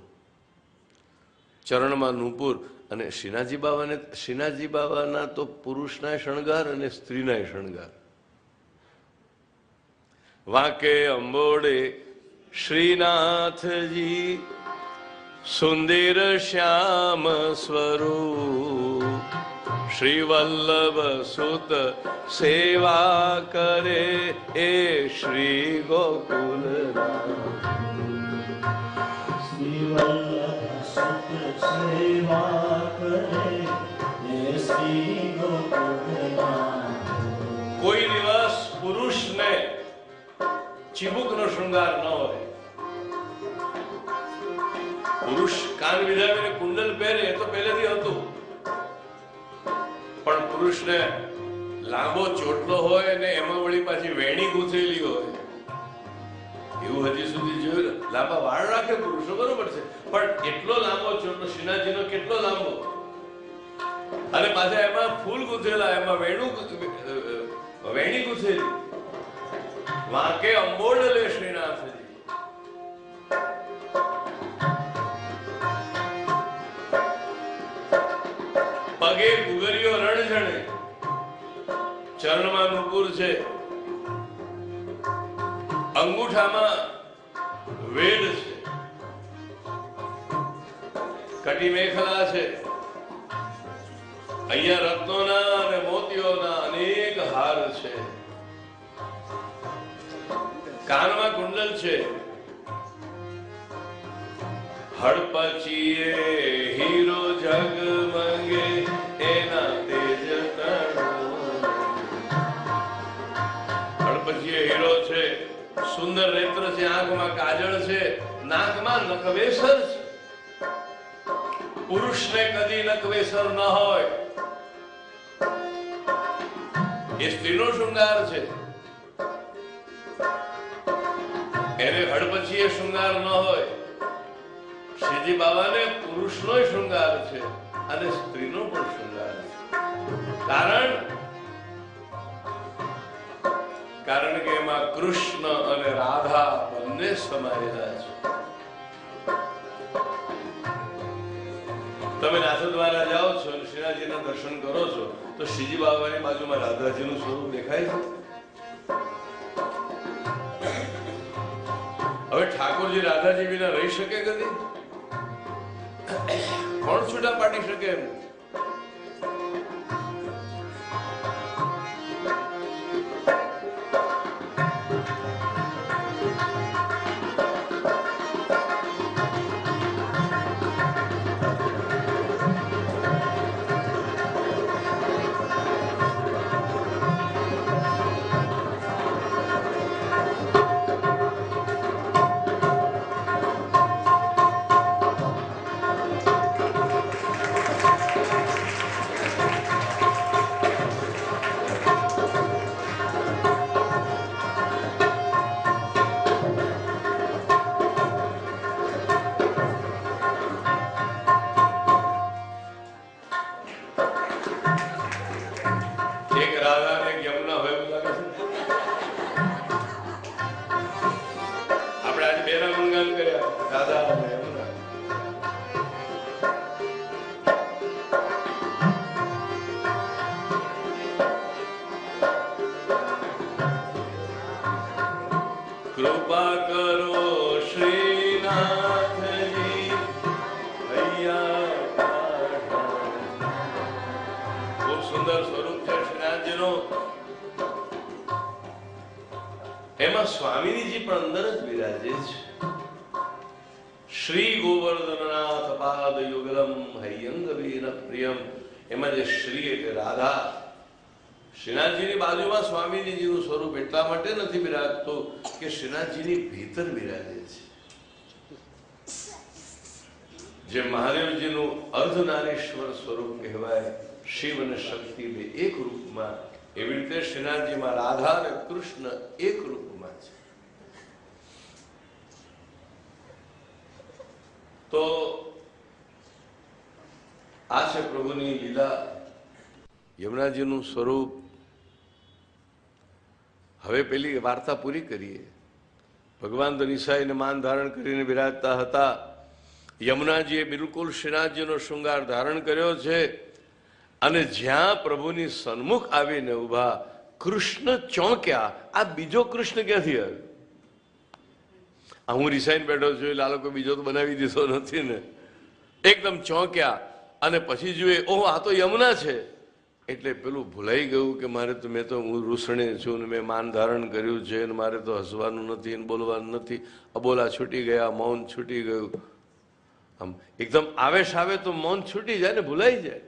ચરણમાં નુપુર. અને શ્રીનાથજી બાવાના તો પુરુષના શણગાર અને સ્ત્રીના શણગાર. વાંકે અંબોડે શ્રીનાથજી સુંદર શ્યામ સ્વરૂપ, શ્રી વલ્લભ સુત સેવા કરે એ શ્રી ગોકુલ શ્રી વલ્લભ સુત સેવા કરે એ શ્રી ગોકુલનાથ. કોઈ દિવસ પુરુષને ચીબુકનો શૃંગાર ન હોય. પુરુષ કાન વિધાવીને કુંડલ પહેરે એ તો પહેલેથી હતું, પણ પુરુષને લાંબો ચોટલો હોય ને એમાં વળી પાછી વેણી ગૂંથેલી હોય એવું હજી સુધી જોયું ને. લાંબા વાળ રાખે પુરુષો બરોબર છે, પણ એટલો લાંબો ચોટલો શ્રીનાથજીનો કેટલો લાંબો, અને પાછા એમાં ફૂલ ગૂંથેલા, એમાં વેણી ગૂંથેલી. વાંકે અંબોડ લે શ્રીનાથજી. પગે ગુગરીઓ રણઝણે, ચરણમાં નુપુર છે, અંગૂઠામાં વેડ છે, કટી મેખલા છે, અહીંયા રત્નોના અને મોતીઓના અનેક હાર છે, કાનમાં કુંડલ છે, હડપચીએ હીરો જગમગે એના તેજ હડપચીએ હીરો છે, સુંદર નેત્ર છે, આંખમાં કાજળ છે, નાકમાં નખવેસર છે. પુરુષને કદી નખવેસર ન હોય એ સ્ત્રીનો શૃંગાર છે. એને હડપચીએ શૃંગાર ન હોય. શ્રીજી બાબાને પુરુષનો શૃંગાર છે અને સ્ત્રીનો પણ શૃંગાર છે. કારણ કે એમાં કૃષ્ણ અને રાધા બંને સમાયેલા છે. તમે નાથદ્વારા જાઓ છો અને શ્રીનાથજીના દર્શન કરો છો તો શ્રીજી બાબાની બાજુમાં રાધાજીનું સ્વરૂપ દેખાય છે. હવે ઠાકોરજી રાધાજી વિના રહી શકે કદી? કોણ છૂટા પાડી શકે એમ? કૃપા કરો શ્રીનાથજી ખૂબ સુંદર સ્વરૂપ છે શ્રીનાથજીનું. એમાં સ્વામીજી પણ અંદર જ બિરાજે છે. શ્રી ગોવર્ધનનાથ પાદ યુગલમ હૈયંગ વીર પ્રિયમ. એમાં જે શ્રી એટલે રાધા, શ્રીનાથજીની બાજુમાં સ્વામીજીનું સ્વરૂપ એટલા માટે નથી બિરાજતું કે શ્રીનાથજીની ભીતર બિરાજે છે. જે મહાદેવજીનું અર્ધનારીશ્વર સ્વરૂપ કહેવાય, શિવ અને શક્તિ બે એક રૂપમાં, એવી રીતે શ્રીનાથજીમાં રાધા અને કૃષ્ણ એક રૂપમાં છે. તો આ છે પ્રભુની લીલા. યમુનાજીનું સ્વરૂપ. હવે પેલી વાર્તા પૂરી કરીએ. ભગવાન તો નિશાઈને માન ધારણ કરીને બિરાજતા હતા. યમુનાજીએ બિલકુલ શ્રીનાથજીનો શૃંગાર ધારણ કર્યો છે અને જ્યાં પ્રભુની સન્મુખ આવીને ઉભા, કૃષ્ણ ચોંક્યા. આ બીજો કૃષ્ણ ક્યાંથી આવ્યો? આ હું રિસાઈને બેઠો છું એટલે આ લોકો બીજો તો બનાવી દીધો નથી ને. એકદમ ચોંક્યા અને પછી જોઈએ, ઓહ આ તો યમુના છે. એટલે પેલું ભૂલાઈ ગયું કે મારે તો હું રૂસણે છું ને મેં માન ધારણ કર્યું છે ને મારે તો હસવાનું નથી ને બોલવાનું નથી. અબોલા છૂટી ગયા, મૌન છૂટી ગયું. આમ એકદમ આવેશ આવે તો મૌન છૂટી જાય ને ભૂલાઈ જાય.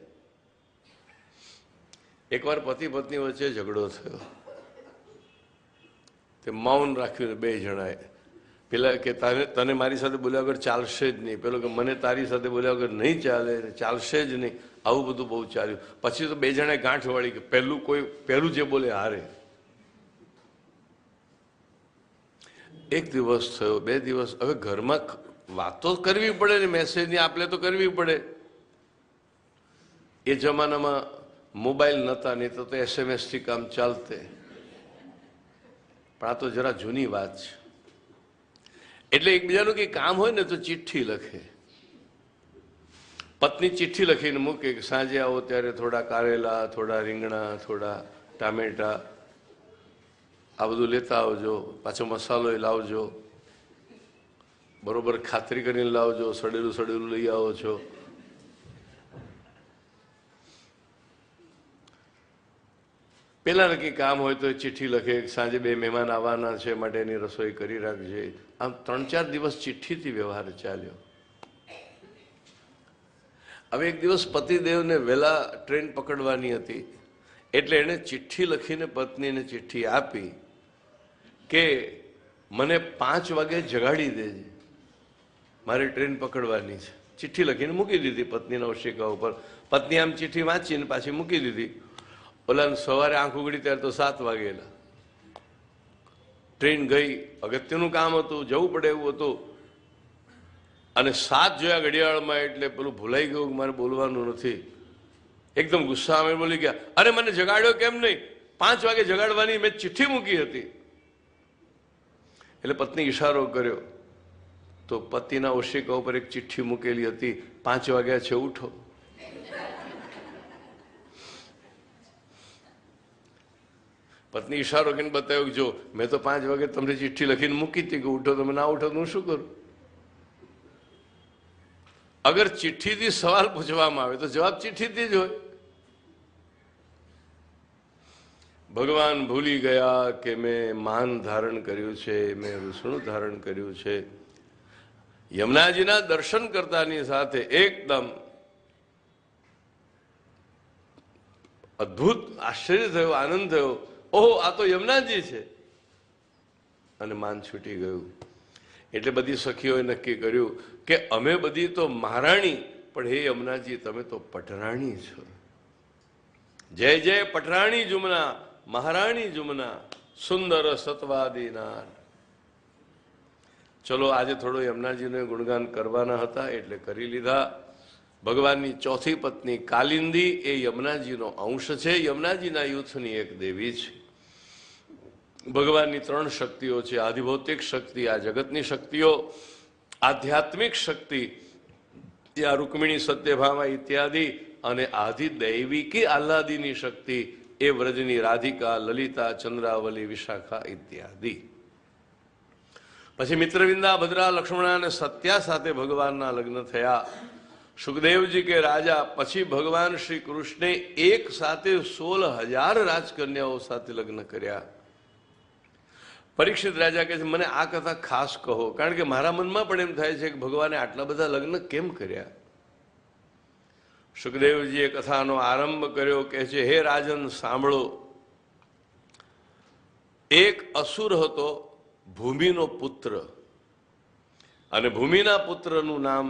એકવાર પતિ પત્ની વચ્ચે ઝઘડો થયો, તે મૌન રાખ્યું બે જણાએ. પેલા કે તને મારી સાથે બોલ્યા વગર ચાલશે જ નહીં, પેલો કે મને તારી સાથે બોલ્યા વગર નહીં ચાલે, ચાલશે જ નહીં. આવું બધું બહુ ચાલ્યું. પછી તો બે જણાએ ગાંઠ વાળી કે પહેલું જે બોલે હારે. એક દિવસ થયો, 2 દિવસ. હવે ઘરમાં વાતો કરવી પડે ને, મેસેજની આપલે તો કરવી પડે. એ જમાનામાં મોબાઈલ નહોતા, નહીં તો SMS થી કામ ચાલતે. પણ આ તો જરા જૂની વાત છે. એટલે એકબીજાનું કંઈ કામ હોય ને તો ચિઠ્ઠી લખે. પત્ની ચિઠ્ઠી લખીને મૂકે કે સાંજે આવો ત્યારે થોડા કારેલા, થોડા રીંગણા, થોડા ટામેટા આ બધું લેતા આવજો, પાછો મસાલો લાવજો, બરોબર ખાતરી કરીને લાવજો, સડેલું સડેલું લઈ આવો છો. પેલા નક્કી કામ હોય તો ચિઠ્ઠી લખે, સાંજે 2 મહેમાન આવવાના છે માટે એની રસોઈ કરી રાખજે. આમ 3-4 દિવસ ચિઠ્ઠીથી વ્યવહાર ચાલ્યો. હવે એક દિવસ પતિદેવને વહેલા ટ્રેન પકડવાની હતી એટલે એણે ચિઠ્ઠી લખીને પત્નીને ચિઠ્ઠી આપી કે મને 5 વાગે જગાડી દેજે, મારે ટ્રેન પકડવાની છે. ચિઠ્ઠી લખીને મૂકી દીધી પત્નીના ઓશિકા ઉપર. પત્ની આમ ચિઠ્ઠી વાંચીને પાછી મૂકી દીધી. ઓલા સવારે આંખ ઉગડી ત્યારે તો 7 વાગેલા. ટ્રેન ગઈ, અગત્યનું કામ હતું, જવું પડે એવું હતું. અને 7 જોયા ઘડિયાળમાં એટલે પેલું ભૂલાઈ ગયું કે મારે બોલવાનું નથી. એકદમ ગુસ્સામાં બોલી ગયા, અરે મને જગાડ્યો કેમ નહીં? 5 વાગે જગાડવાની મેં ચિઠ્ઠી મૂકી હતી. એટલે પત્ની ઈશારો કર્યો તો પતિના ઓશિકા ઉપર એક ચિઠ્ઠી મૂકેલી હતી, 5 વાગ્યા છે ઉઠો. પત્ની ઈશારો કરીને બતાવ્યો કે જો મેં તો 5 વાગે તમને ચિઠ્ઠી લખીને મૂકી હતી કે ઉઠો, તમે ના ઉઠો તો હું શું કરું? અગર ચિઠ્ઠીથી સવાલ પૂછવામાં આવે તો જવાબ ચિઠ્ઠીથી જ હોય. ભગવાન ભૂલી ગયા કે મેં માન ધારણ કર્યું છે, મેં રૂસણું ધારણ કર્યું છે. યમુનાજીના દર્શન કરતાની સાથે એકદમ અદ્ભુત આશ્ચર્ય થયો, આનંદ થયો. ઓહો આ તો યમુનાજી છે. અને માન છૂટી ગયું. એટલે બધી સખીઓએ નક્કી કર્યું કે અમે બધી તો મહારાણી, પણ હે યમુનાજી તમે તો પટરાણી છો. જય જય પટરાણી જુમના, મહારાણી જુમના, સુંદર સતવાદીનાર. ચલો આજે થોડો યમુનાજીને ગુણગાન કરવાના હતા એટલે કરી લીધા. ભગવાનની ચોથી પત્ની કાલિંદી એ યમુનાજીનો અંશ છે, યમુનાજીના યુથની એક દેવી છે. ભગવાનની 3 શક્તિઓ છે, આધિભૌતિક શક્તિ આ જગતની શક્તિઓ, આધ્યાત્મિક શક્તિ આ રૂકમિણી સત્યભામા ઇત્યાદિ, અને આધિદૈવિકી આહ્લાદીની શક્તિ એ વ્રજની રાધિકા, લલિતા, ચંદ્રાવલી, વિશાખા ઇત્યાદિ. પછી મિત્રવિંદા, ભદ્રા, લક્ષ્મણા અને સત્યા સાથે ભગવાનના લગ્ન થયા. સુખદેવજી કે રાજા પછી ભગવાન શ્રી કૃષ્ણે એક સાથે 16,000 રાજકન્યાઓ સાથે લગ્ન કર્યા. પરીક્ષિત રાજા કહે છે મને આ કથા ખાસ કહો, કારણ કે મારા મનમાં પણ એમ થાય છે કે ભગવાને આટલા બધા લગ્ન કેમ કર્યા. સુખદેવજીએ કથાનો આરંભ કર્યો. કહે છે હે રાજન સાંભળો, એક અસુર હતો ભૂમિનો પુત્ર, અને ભૂમિના પુત્રનું નામ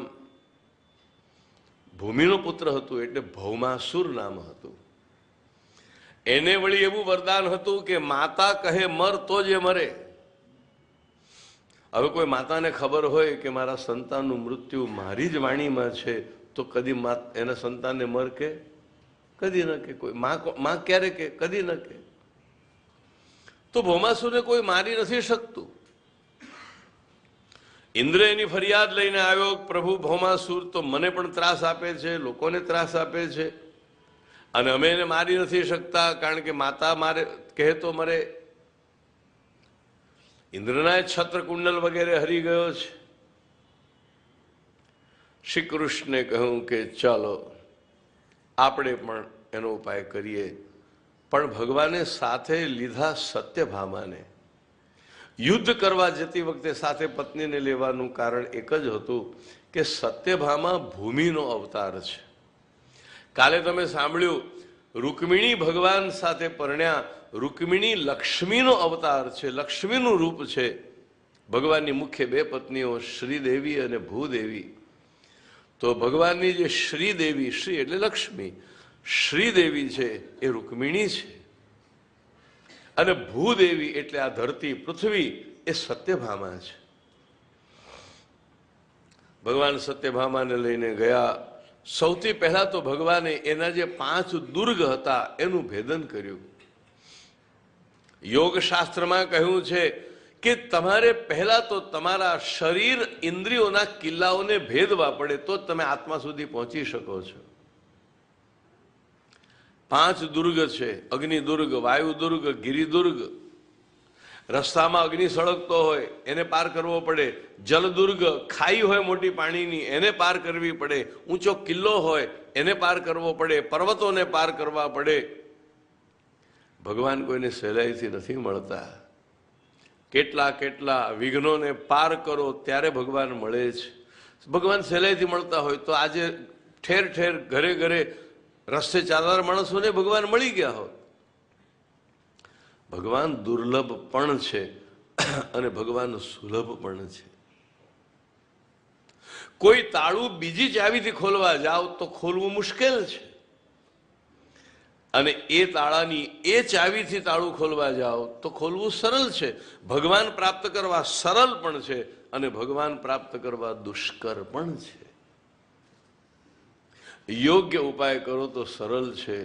ભૂમિનો પુત્ર હતું એટલે ભૌમાસુર નામ હતું. એને વળી એવું વરદાન હતું કે માતા કહે મર તો જ મરે. હવે કોઈ માતાને ખબર હોય કે મારા સંતાનનું મૃત્યુ મારી જ વાણીમાં છે તો કદી એના સંતાનને મર કે કદી ન કે. કોઈ માં ક્યારે કે કદી ન કે. તો ભૌમાસુરને કોઈ મારી નથી શકતું. ઇન્દ્ર એની ફરિયાદ લઈને આવ્યો, પ્રભુ ભૌમાસુર તો મને પણ ત્રાસ આપે છે, લોકોને ત્રાસ આપે છે, અને અમે એને મારી નથી શકતા કારણ કે માતા મારે કહે તો મરે. ઇન્દ્રના છત્ર કુંડલ વગેરે હરી ગયો છે. શ્રી કૃષ્ણે કહ્યું કે ચાલો આપણે પણ એનો ઉપાય કરીએ. પણ ભગવાને સાથે લીધા સત્યભામાને. યુદ્ધ કરવા જતી વખતે સાથે પત્નીને લેવાનું કારણ એક જ હતું કે સત્યભામા ભૂમિનો અવતાર છે. કાલે તમે સાંભળ્યું, રૂકમિણી ભગવાન સાથે પરણ્યા. રૂકમિણી લક્ષ્મીનો અવતાર છે, લક્ષ્મીનું રૂપ છે. ભગવાનની મુખ્ય બે પત્નીઓ શ્રીદેવી અને ભૂદેવી. તો ભગવાનની જે શ્રીદેવી, શ્રી એટલે લક્ષ્મી, શ્રીદેવી છે એ રૂકમિણી છે, અને ભૂદેવી એટલે આ ધરતી પૃથ્વી એ સત્યભામા છે. ભગવાન સત્યભામાને લઈને ગયા. સૌથી પહેલા તો ભગવાને એના જે 5 દુર્ગ હતા એનું ભેદન કર્યું. યોગશાસ્ત્રમાં કહ્યું છે કે તમારે પહેલા તો તમારા શરીર ઇન્દ્રિયોના કિલ્લાઓને ભેદવા પડે તો જ તમે આત્મા સુધી પહોંચી શકો છો. 5 દુર્ગ છે: અગ્નિ દુર્ગ, વાયુ દુર્ગ, ગિરિ દુર્ગ. રસ્તામાં અગ્નિ સળગતો હોય એને પાર કરવો પડે. જલ દુર્ગ, ખાઈ હોય મોટી પાણીની એને પાર કરવી પડે. ઊંચો કિલ્લો હોય એને પાર કરવો પડે. પર્વતોને પાર કરવા પડે. ભગવાન કોઈને સહેલાઈથી નથી મળતા. કેટલા વિઘ્નોને પાર કરો ત્યારે ભગવાન મળે છે. ભગવાન સહેલાઈથી મળતા હોય તો આજે ઠેર ઠેર ઘરે ઘરે રસ્તે ચાલનાર માણસોને ભગવાન મળી ગયા હોત. ભગવાન દુર્લભ પણ છે અને ભગવાન સુલભ પણ છે. કોઈ તાળું બીજી ચાવીથી ખોલવા જાવ તો ખોલવું મુશ્કેલ છે, અને એ તાળાની એ ચાવીથી તાળું ખોલવા જાઓ તો ખોલવું સરળ છે. ભગવાન પ્રાપ્ત કરવા સરળ પણ છે અને ભગવાન પ્રાપ્ત કરવા દુષ્કર પણ છે. યોગ્ય ઉપાય કરો તો સરળ છે,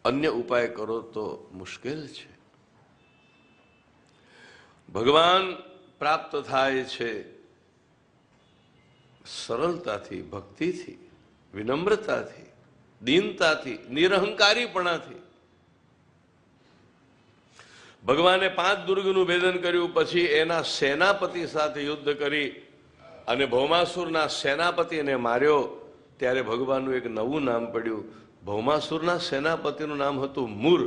અન્ય ઉપાય કરો તો મુશ્કેલ છે. ભગવાન પ્રાપ્ત થાય છે સરળતાથી, ભક્તિથી, વિનમ્રતાથી, દીનતાથી, નિરહંકારીપણાથી. ભગવાને 5 દુર્ગનું ભેદન કર્યું. પછી એના સેનાપતિ સાથે યુદ્ધ કરી અને ભૌમાસુરના સેનાપતિને માર્યો. ત્યારે ભગવાનનું એક નવું નામ પડ્યું. ભૌમાસુરના સેનાપતિનું નામ હતું મૂર,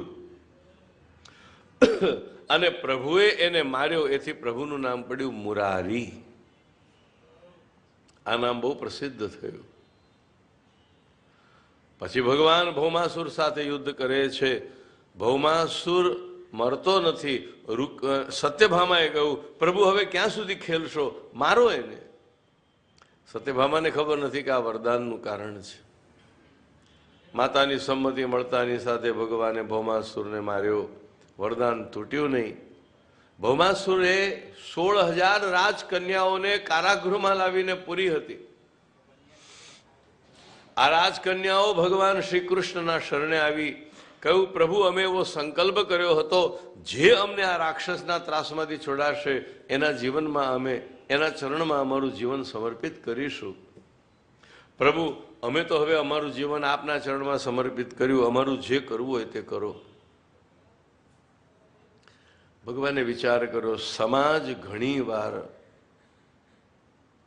અને પ્રભુએ એને માર્યો એથી પ્રભુનું નામ પડ્યું મુરારી. આ નામ બહુ પ્રસિદ્ધ થયું. પછી ભગવાન ભૌમાસુર સાથે યુદ્ધ કરે છે. ભૌમાસુર મરતો નથી. સત્યભામાએ કહ્યું, પ્રભુ હવે ક્યાં સુધી ખેલશો, મારો એને. સત્યભામાને ખબર નથી કે આ વરદાનનું કારણ છે. માતાની સંમતિ મળતાની સાથે ભગવાને ભૌમાસુરને માર્યો. વરદાન તૂટ્યું નહીં. ભૌમાસુરે 16,000 રાજકન્યાઓને કારાગૃહમાં લાવીને પૂરી હતી. આ રાજકન્યાઓ ભગવાન શ્રી કૃષ્ણના શરણે આવી. કહ્યું, પ્રભુ અમે એવો સંકલ્પ કર્યો હતો, જે અમને આ રાક્ષસના ત્રાસમાંથી છોડાશે એના જીવનમાં અમે એના ચરણમાં અમારું જીવન સમર્પિત કરીશું. પ્રભુ અમે તો હવે અમારું જીવન આપના ચરણમાં સમર્પિત કર્યું, અમારું જે કરવું હોય તે કરો. ભગવાને વિચાર કર્યો, સમાજ ઘણી વાર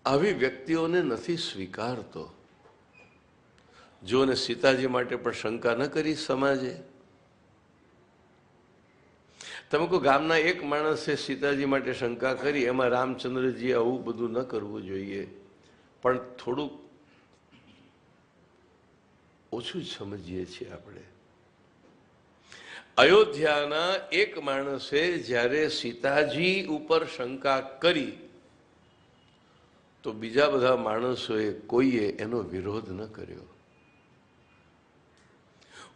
આવી વ્યક્તિઓને નથી સ્વીકારતો. જો ને સીતાજી માટે પણ શંકા ન કરી સમાજે. તમે કહો ગામના એક માણસે સીતાજી માટે શંકા કરી, એમાં રામચંદ્રજી આવું બધું ન કરવું જોઈએ. પણ થોડુંક ઓછું જ સમજીએ છીએ આપણે. અયોધ્યાના એક માણસે જ્યારે સીતાજી ઉપર શંકા કરી તો બીજા બધા માણસોએ કોઈએ એનો વિરોધ ન કર્યો.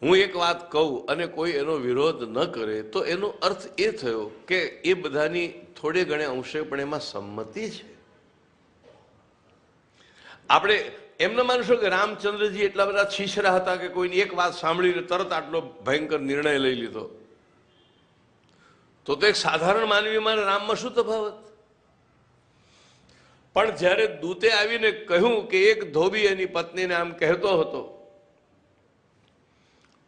હું એક વાત કહું અને કોઈ એનો વિરોધ ન કરે તો એનો અર્થ એ થયો કે એ બધાની થોડે ઘણે અંશે પણ એમાં સંમતિ છે. આપણે એમ ન માનશો કે રામચંદ્રજી એટલા બધા છીછરા હતા કે કોઈની એક વાત સાંભળીને તરત આટલો ભયંકર નિર્ણય લઈ લીધો. તો એક સાધારણ માનવીમાં રામમાં શું તફાવત? પણ જ્યારે દૂતે આવીને કહ્યું કે એક ધોબી એની પત્નીને આમ કહેતો હતો,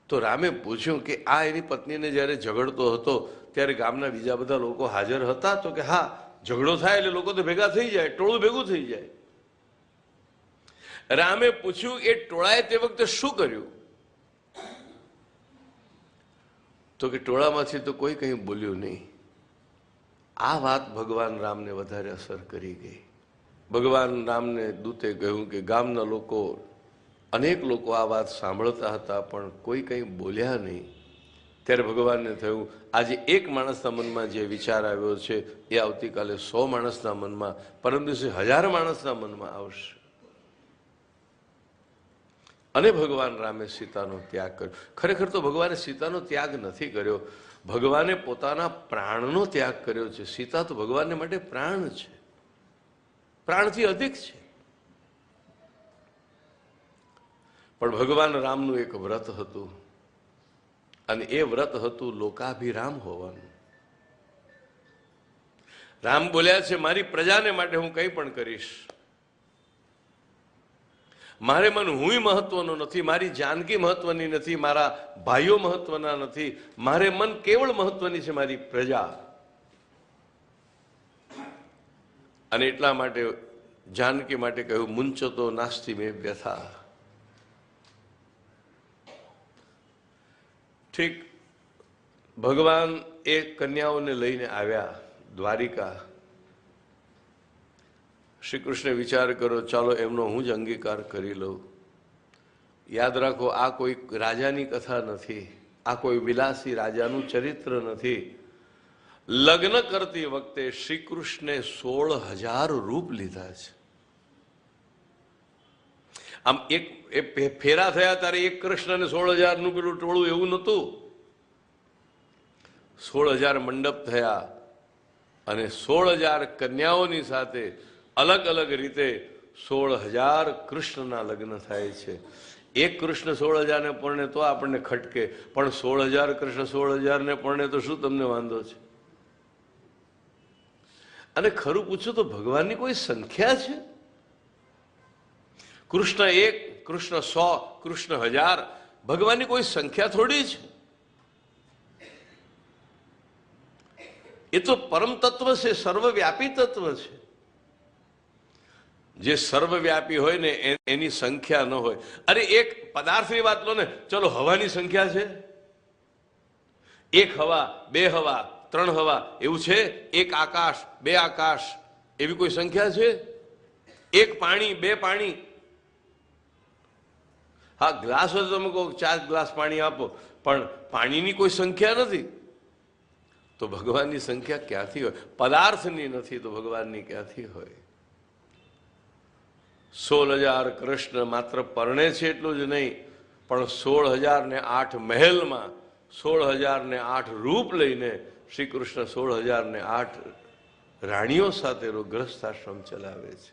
તો રામે પૂછ્યું કે આ એની પત્નીને જ્યારે ઝઘડતો હતો ત્યારે ગામના બીજા બધા લોકો હાજર હતા? તો કે હા, ઝઘડો થાય એટલે લોકો તો ભેગા થઈ જાય, ટોળું ભેગું થઈ જાય. રામે પૂછ્યું એ ટોળાએ તે વખતે શું કર્યું? તો કે ટોળામાંથી તો કોઈ કંઈ બોલ્યું નહીં. આ વાત ભગવાન રામને વધારે અસર કરી ગઈ. ભગવાન રામને દૂતે કહ્યું કે ગામના લોકો, અનેક લોકો આ વાત સાંભળતા હતા પણ કોઈ કંઈ બોલ્યા નહીં. ત્યારે ભગવાનને થયું આજે એક માણસના મનમાં જે વિચાર આવ્યો છે એ આવતીકાલે 100 માણસના મનમાં, પરમ દિવસે 1000 માણસના મનમાં આવશે. અને ભગવાન રામે સીતાનો ત્યાગ કર્યો. ખરેખર તો ભગવાને સીતાનો ત્યાગ નથી કર્યો, ભગવાને પોતાના પ્રાણનો ત્યાગ કર્યો છે. સીતા તો ભગવાનને માટે પ્રાણ છે, પ્રાણથી અધિક છે. પણ ભગવાન રામનું એક વ્રત હતું, અને એ વ્રત હતું લોકાભિરામ હોવાનું. રામ બોલ્યા છે મારી પ્રજાને માટે હું કંઈ પણ કરીશ. મારે મન હુંય મહત્વનો નથી, મારી જાનકી મહત્વની નથી, મારા ભાઈઓ મહત્વના નથી, મારે મન કેવળ મહત્વની છે મારી પ્રજા. અને એટલા માટે જાનકી માટે કહ્યું મુંચતો નાસ્તિ મે વ્યથા. ઠીક, ભગવાન એ કન્યાઓને લઈને આવ્યા દ્વારિકા. શ્રી કૃષ્ણે વિચાર કર્યો ચાલો એમનો હું જ અંગીકાર કરી લઉં. યાદ રાખો આ કોઈ રાજાની કથા નથી, આ કોઈ વિલાસી રાજાનું ચરિત્ર નથી. લગ્ન કરતી વખતે શ્રી કૃષ્ણે 16,000 રૂપ લીધા છે. આમ એક ફેરા થયા ત્યારે એક કૃષ્ણને 16,000નું પેલું ટોળું એવું નહોતું. 16,000 મંડપ થયા અને 16,000 કન્યાઓની સાથે અલગ અલગ રીતે 16,000 કૃષ્ણના લગ્ન થાય છે. એક કૃષ્ણ 16,000ને પરણે તો આપણને ખટકે, પણ 16,000 કૃષ્ણ 16,000ને પરણે તો શું તમને વાંધો છે? અને ખરું પૂછો તો ભગવાનની કોઈ સંખ્યા છે? કૃષ્ણ 1, કૃષ્ણ 100, કૃષ્ણ 1000, ભગવાનની કોઈ સંખ્યા થોડી છે. એ તો પરમ તત્વ છે, સર્વવ્યાપી તત્વ છે. જે સર્વવ્યાપી હોય ને એની સંખ્યા ન હોય. અરે એક પદાર્થની વાત લો ને, ચલો હવાની સંખ્યા છે? 1 હવા, 2 હવા, 3 હવા એવું છે? 1 આકાશ, 2 આકાશ એવી કોઈ સંખ્યા છે? 1 પાણી, 2 પાણી. હા, ગ્લાસ હોય તો તમે કહો 4 ગ્લાસ પાણી આપો, પણ પાણીની કોઈ સંખ્યા નથી. તો ભગવાનની સંખ્યા ક્યાંથી હોય? પદાર્થની નથી તો ભગવાનની ક્યાંથી હોય? 16,000 કૃષ્ણ માત્ર પરણે છે એટલું જ નહીં, પણ 16,008 મહેલમાં 16,008 રૂપ લઈને શ્રી કૃષ્ણ 16,008 રાણીઓ સાથેનો ગ્રસ્થાશ્રમ ચલાવે છે.